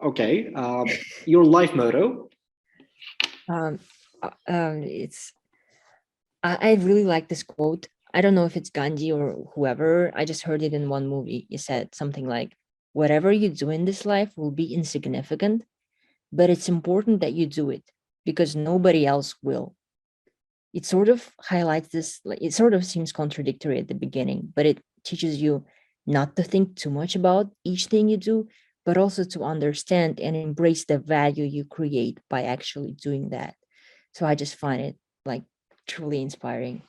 Okay. Your life motto? I really like this quote. I don't know if it's Gandhi or whoever. I just heard it in one movie. It said something like, whatever you do in this life will be insignificant, but it's important that you do it because nobody else will. It sort of highlights this, like, it sort of seems contradictory at the beginning, but it teaches you not to think too much about each thing you do, but also to understand and embrace the value you create by actually doing that. So I just find it like truly inspiring.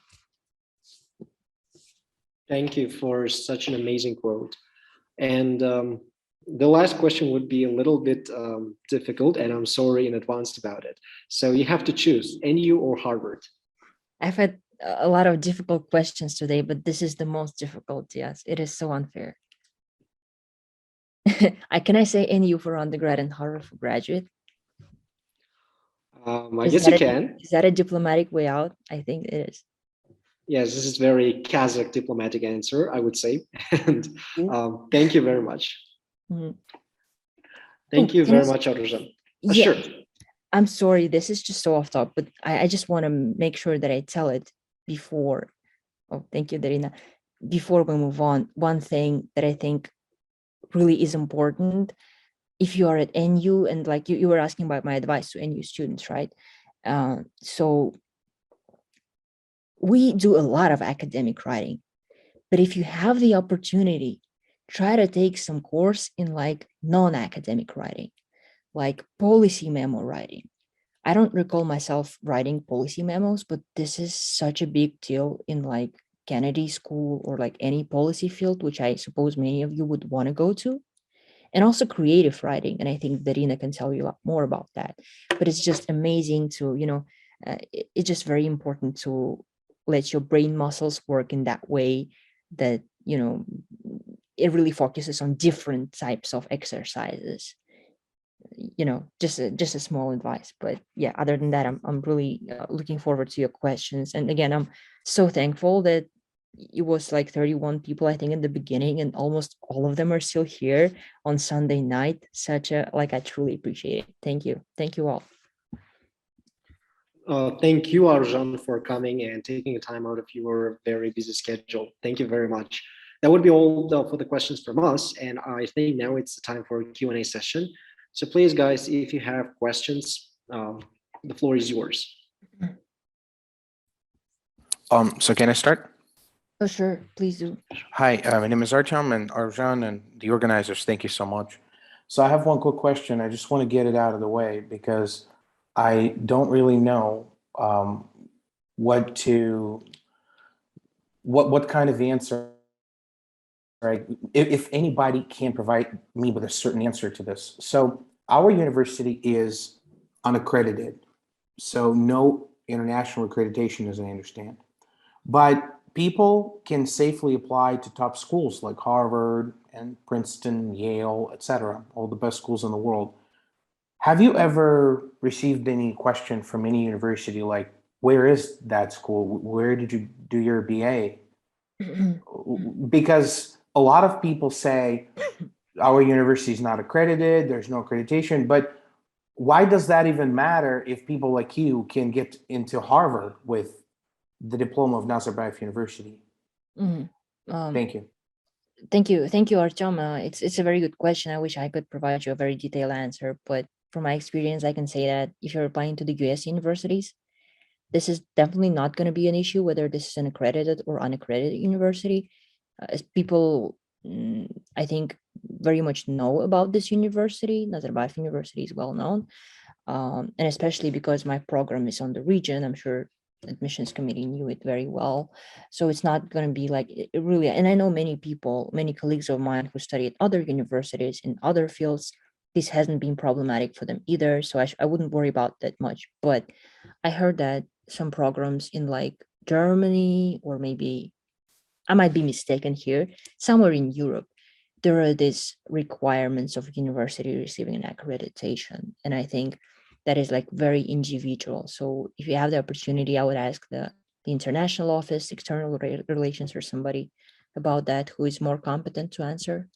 Thank you for such an amazing quote. And the last question would be a little bit difficult, and I'm sorry in advance about it. So you have to choose NU or Harvard. I've had a lot of difficult questions today, but this is the most difficult. Yes, it is so unfair. Can I say NU for undergrad and Harvard for graduate? I guess you can. Is that a diplomatic way out? I think it is. Yes, this is very Kazakh diplomatic answer, I would say. And thank you very much. Mm-hmm. Thank you very much, Aruzhan. Yeah. Sure. I'm sorry, this is just so off topic, but I just want to make sure that I tell it before. Oh, thank you, Darina. Before we move on, one thing that I think really is important, if you are at NU, and like you were asking about my advice to NU students, right? So we do a lot of academic writing, but if you have the opportunity, try to take some course in like non-academic writing, like policy memo writing. I don't recall myself writing policy memos, but this is such a big deal in like Kennedy School or like any policy field, which I suppose many of you would want to go to. And also creative writing. And I think Darina can tell you a lot more about that. But it's just amazing to, it's just very important to let your brain muscles work in that way that, it really focuses on different types of exercises. Just a small advice, but yeah, other than that, I'm really looking forward to your questions. And again, I'm so thankful that it was like 31 people, I think, in the beginning, and almost all of them are still here on Sunday night. I truly appreciate it. Thank you all. Thank you, Aruzhan, for coming and taking the time out of your very busy schedule. Thank you very much. that would be all for the questions from us. And I think now it's the time for a Q&A session. So please, guys, if you have questions, the floor is yours. So can I start? Oh, sure, please do. Hi, my name is Artyom and Aruzhan and the organizers. Thank you so much. So I have one quick question. I just want to get it out of the way because I don't really know what kind of answer, right? If anybody can provide me with a certain answer to this. So our university is unaccredited, so no international accreditation, as I understand. But people can safely apply to top schools like Harvard and Princeton, Yale, etc., all the best schools in the world. Have you ever received any question from any university like, where is that school? Where did you do your BA? Because a lot of people say our university is not accredited, there's no accreditation, but why does that even matter if people like you can get into Harvard with the diploma of Nazarbayev University? Thank you. Thank you, Artyom. It's a very good question. I wish I could provide you a very detailed answer, but from my experience, I can say that if you're applying to the US universities, this is definitely not going to be an issue, whether this is an accredited or unaccredited university. As people, I think, very much know about this university. Nazarbayev University is well known, and especially because my program is on the region, I'm sure admissions committee knew it very well. So it's not going to be like it really, and I know many people, many colleagues of mine who study at other universities in other fields, this hasn't been problematic for them either. So I wouldn't worry about that much. But I heard that some programs in like Germany, or maybe I might be mistaken here, somewhere in Europe, there are these requirements of university receiving an accreditation. And I think that is like very individual. So if you have the opportunity, I would ask the international office, external relations, or somebody about that who is more competent to answer.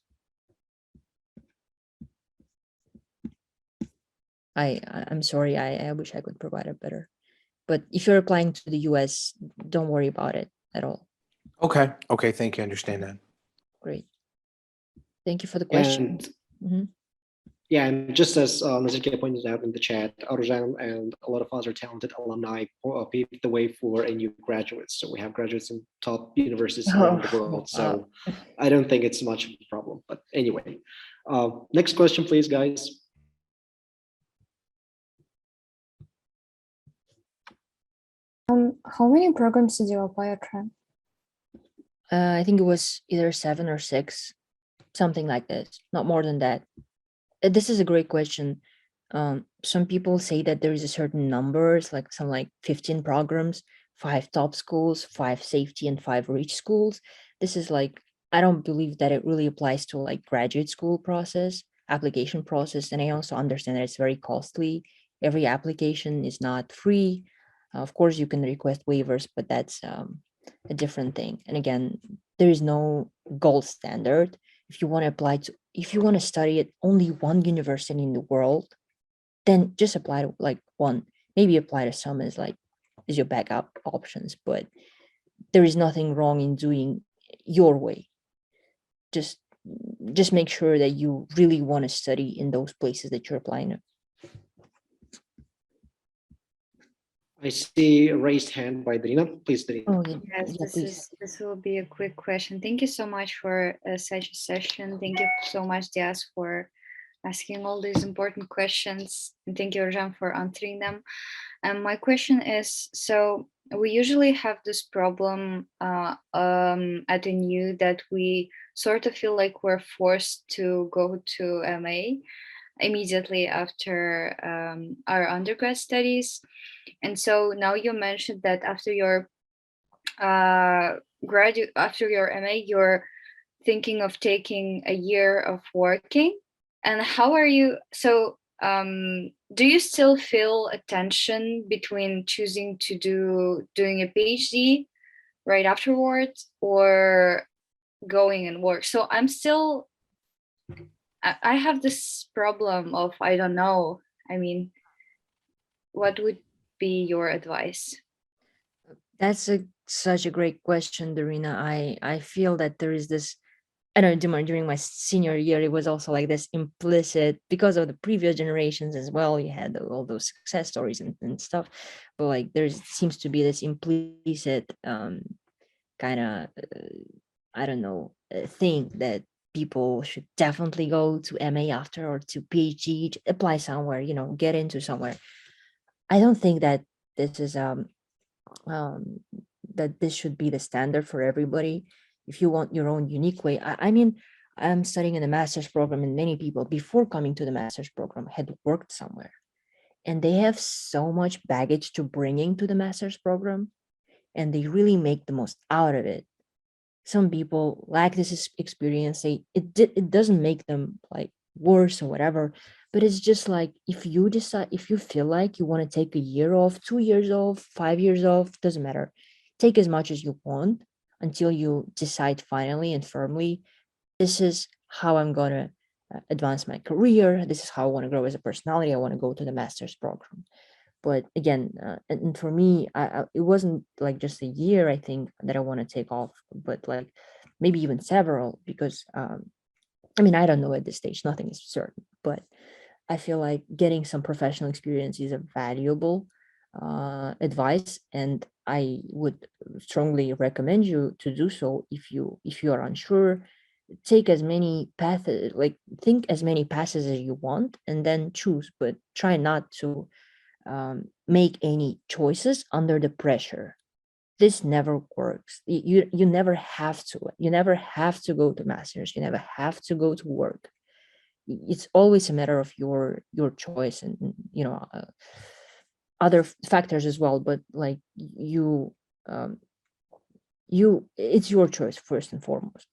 I'm sorry, I wish I could provide it better. But if you're applying to the US, don't worry about it at all. Okay, thank you, I understand that. Great. Thank you for the question. And, yeah, and just as Nazirke pointed out in the chat, Aruzhan and a lot of other talented alumni paved the way for NU graduates. So we have graduates in top universities around the world. So I don't think it's much of a problem. But anyway, next question, please, guys. How many programs did you apply at Trent? I think it was either 7 or 6, something like this, not more than that. This is a great question. Some people say that there is a certain numbers, like 15 programs, 5 top schools, 5 safety, and 5 rich schools. This is like, I don't believe that it really applies to like graduate school process, application process. And I also understand that it's very costly. Every application is not free. Of course, you can request waivers, but that's a different thing. And again, there is no gold standard. If you want to apply to, if you want to study at only one university in the world, then just apply to like one. Maybe apply to some as your backup options, but there is nothing wrong in doing your way. Just make sure that you really want to study in those places that you're applying to. I see a raised hand by Darina. Please, Darina. Oh, Yes, this will be a quick question. Thank you so much for such a session. Thank you so much, Diaz, for asking all these important questions. And thank you, Aruzhan, for answering them. And my question is, so we usually have this problem at NU that we sort of feel like we're forced to go to MA immediately after our undergrad studies. And so now you mentioned that after your after your MA, you're thinking of taking a year of working. And how are you? So do you still feel a tension between choosing to doing a PhD right afterwards or going and work? So I'm still, I have this problem of, I don't know. I mean, what would be your advice? That's a such a great question, Darina. I feel that there is this, I don't know, during my senior year, it was also like this implicit, because of the previous generations as well, you had all those success stories and stuff, but like there seems to be this implicit kind of, I don't know, thing that people should definitely go to MA after, or to PhD, to apply somewhere, you know, get into somewhere. I don't think that this is that this should be the standard for everybody. If you want your own unique way, I mean, I'm studying in a master's program, and many people before coming to the master's program had worked somewhere, and they have so much baggage to bringing to the master's program, and they really make the most out of it. Some people lack this experience. It doesn't make them like worse or whatever, but it's just like, if you decide, if you feel like you want to take a year off, 2 years off, 5 years off, doesn't matter, take as much as you want until you decide finally and firmly, this is how I'm going to advance my career, this is how I want to grow as a personality, I want to go to the master's program. But again, and for me, it wasn't like just a year, I think, that I want to take off, but like maybe even several, because I mean, I don't know at this stage, nothing is certain, but I feel like getting some professional experience is a valuable advice, and I would strongly recommend you to do so. If you are unsure, take as many paths, like think as many passes as you want, and then choose, but try not to make any choices under the pressure. This never works. You never have to. You never have to go to masters. You never have to go to work. It's always a matter of your choice, and you know, other factors as well. But like it's your choice first and foremost.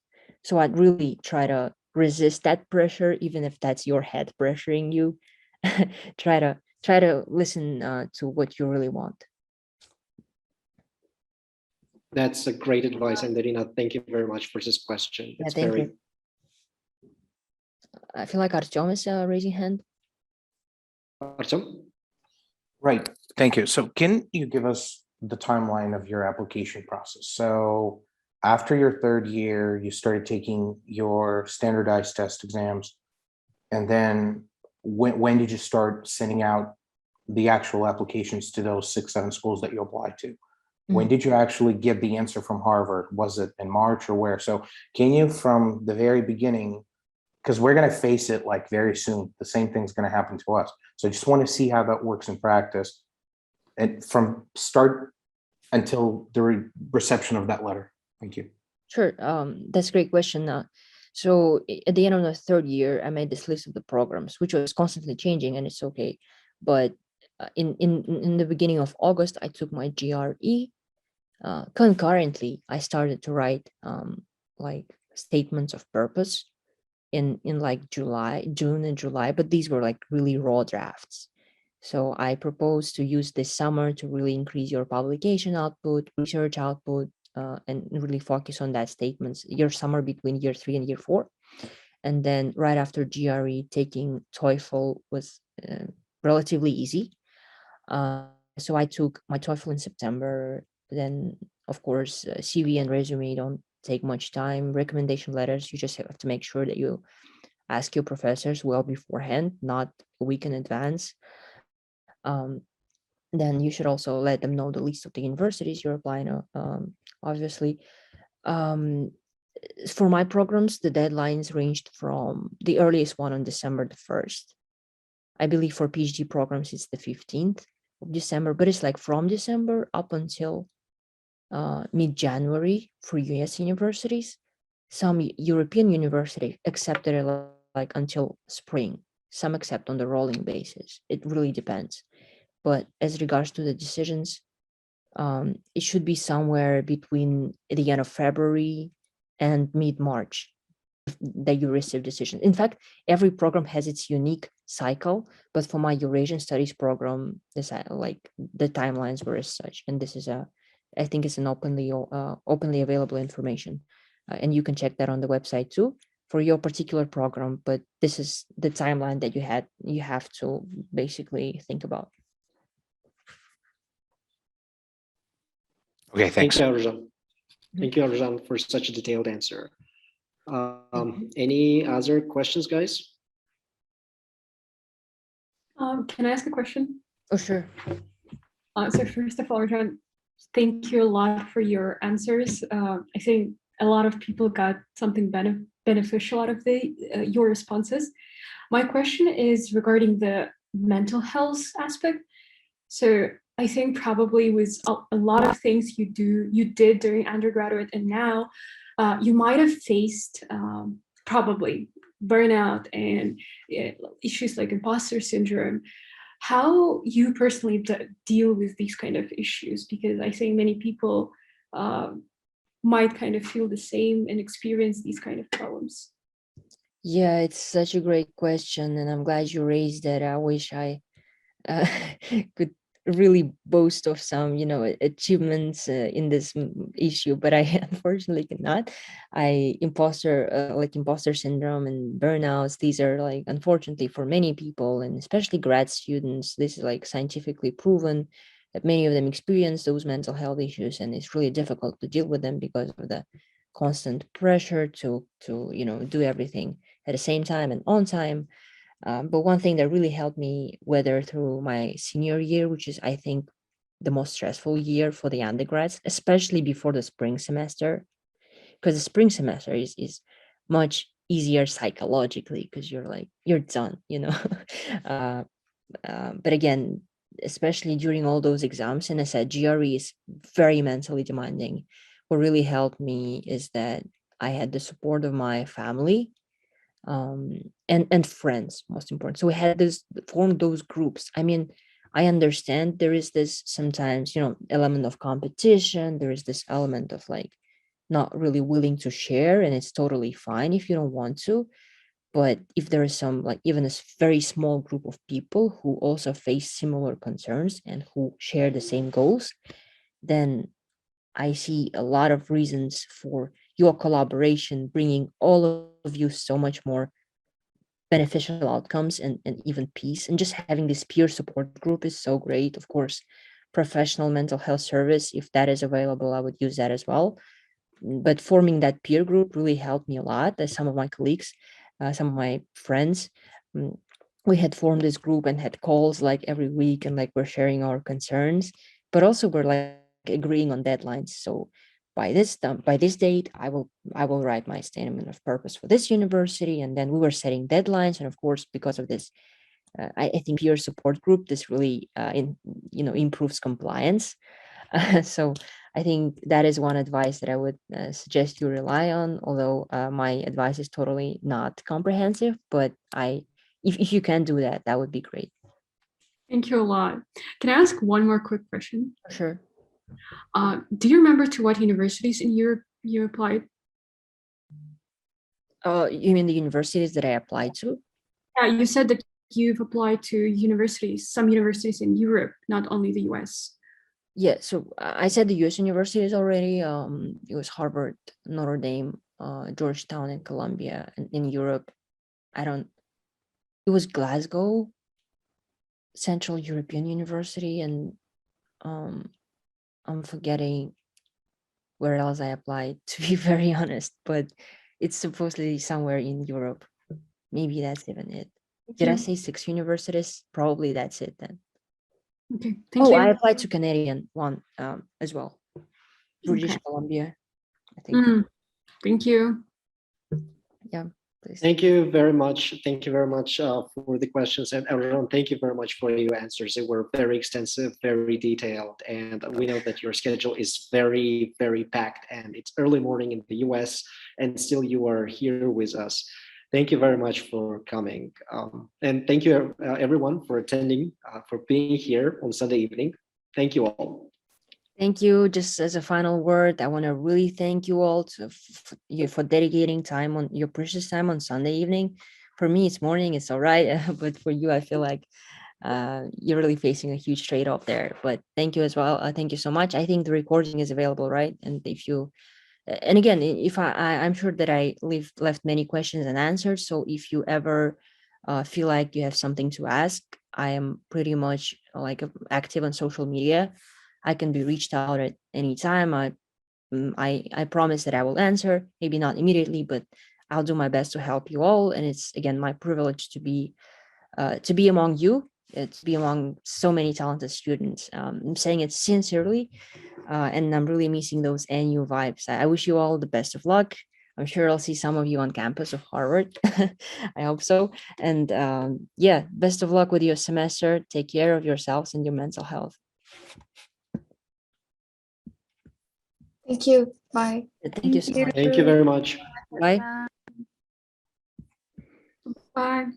So I'd really try to resist that pressure, even if that's your head pressuring you. try to listen to what you really want. That's a great advice, and Darina, thank you very much for this question. Yeah, It's thank very you. I feel like Artyom is raising hand. Artyom? Right. Thank you. So can you give us the timeline of your application process? So after your third year, you started taking your standardized test exams. And then when did you start sending out the actual applications to those 6, 7 schools that you applied to? When did you actually get the answer from Harvard? Was it in March or where? So can you, from the very beginning, because we're going to face it like very soon, the same thing's going to happen to us. So I just want to see how that works in practice, and from start until the reception of that letter. Thank you. Sure. That's a great question. So at the end of the third year, I made this list of the programs, which was constantly changing, and it's okay. But in the beginning of August, I took my GRE. Concurrently, I started to write like statements of purpose in like June and July, but these were like really raw drafts. So I propose to use this summer to really increase your publication output, research output, and really focus on that statements, your summer between year 3 and year 4. And then right after GRE, taking TOEFL was relatively easy. So I took my TOEFL in September. Then, of course, CV and resume don't take much time. Recommendation letters, you just have to make sure that you ask your professors well beforehand, not a week in advance. Then you should also let them know the list of the universities you're applying to, obviously. For my programs, the deadlines ranged from the earliest one on December the 1st. I believe for PhD programs, it's the 15th of December, but it's like from December up until mid-January for US universities. Some European universities accepted it like until spring. Some accept on the rolling basis. It really depends. But as regards to the decisions, it should be somewhere between the end of February and mid-March that you receive decisions. In fact, every program has its unique cycle, but for my Eurasian Studies program, this like the timelines were as such, and this is I think it's an openly available information, and you can check that on the website too for your particular program. But this is the timeline that you have to basically think about. Okay, thanks. Thank you, Aruzhan. Thank you, Aruzhan, for such a detailed answer. Any other questions, guys? Can I ask a question? Oh, sure. So first of all, Aruzhan, thank you a lot for your answers. I think a lot of people got something beneficial out of your responses. My question is regarding the mental health aspect. So I think probably with a lot of things you did during undergraduate and now, you might have faced probably burnout and issues like imposter syndrome. How you personally deal with these kind of issues? Because I think many people might kind of feel the same and experience these kind of problems. Yeah, it's such a great question, and I'm glad you raised it. I wish I could really boast of some, achievements in this issue, but I unfortunately cannot. Imposter syndrome and burnouts, these are like, unfortunately for many people, and especially grad students, this is like scientifically proven that many of them experience those mental health issues, and it's really difficult to deal with them because of the constant pressure to do everything at the same time and on time. But one thing that really helped me weather through my senior year, which is, I think, the most stressful year for the undergrads, especially before the spring semester, because the spring semester is much easier psychologically because you're done, but again, especially during all those exams, and I said GRE is very mentally demanding. What really helped me is that I had the support of my family, and friends, most important. So we had formed those groups. I mean, I understand there is this sometimes, element of competition. There is this element of like not really willing to share, and it's totally fine if you don't want to. But if there is some, like, even a very small group of people who also face similar concerns and who share the same goals, then I see a lot of reasons for your collaboration, bringing all of you so much more beneficial outcomes and even peace. And just having this peer support group is so great. Of course, professional mental health service, if that is available, I would use that as well. But forming that peer group really helped me a lot. Some of my colleagues, some of my friends, we had formed this group and had calls like every week, and like we're sharing our concerns, but also we're like agreeing on deadlines. So by this date, I will write my statement of purpose for this university, and then we were setting deadlines. And of course, because of this, I think peer support group, this really improves compliance. So I think that is one advice that I would suggest you rely on. Although my advice is totally not comprehensive, but if you can do that, that would be great. Thank you a lot. Can I ask one more quick question? Sure. Do you remember to what universities in Europe you applied? You mean the universities that I applied to? Yeah, you said that you've applied to some universities in Europe, not only the US. Yeah, so I said the US universities already. It was Harvard, Notre Dame, Georgetown, and Columbia. And in Europe, it was Glasgow, Central European University, and I'm forgetting where else I applied, to be very honest, but it's supposedly somewhere in Europe. Maybe that's even it. Did I say 6 universities? Probably that's it then. Okay, thank you. I applied to Canadian one as well. British Columbia, I think. Thank you. Yeah, please. Thank you very much. Thank you very much for the questions. And Aruzhan, thank you very much for your answers. They were very extensive, very detailed. And we know that your schedule is very, very packed, and it's early morning in the US, and still you are here with us. Thank you very much for coming. And thank you everyone for attending, for being here on Sunday evening. Thank you all. Thank you. Just as a final word, I want to really thank you all for dedicating time on your precious time on Sunday evening. For me, it's morning, it's all right. But for you, I feel like you're really facing a huge trade-off there. But thank you as well. Thank you so much. I think the recording is available, right? And and again, if I'm sure that I left many questions unanswered. So if you ever feel like you have something to ask, I am pretty much like active on social media. I can be reached out at any time. I promise that I will answer, maybe not immediately, but I'll do my best to help you all. And it's, again, my privilege to be among you, to be among so many talented students. I'm saying it sincerely, and I'm really missing those NU vibes. I wish you all the best of luck. I'm sure I'll see some of you on campus of Harvard. I hope so. And yeah, best of luck with your semester. Take care of yourselves and your mental health. Thank you. Bye. Thank you so much. Thank you very much. Bye. Bye.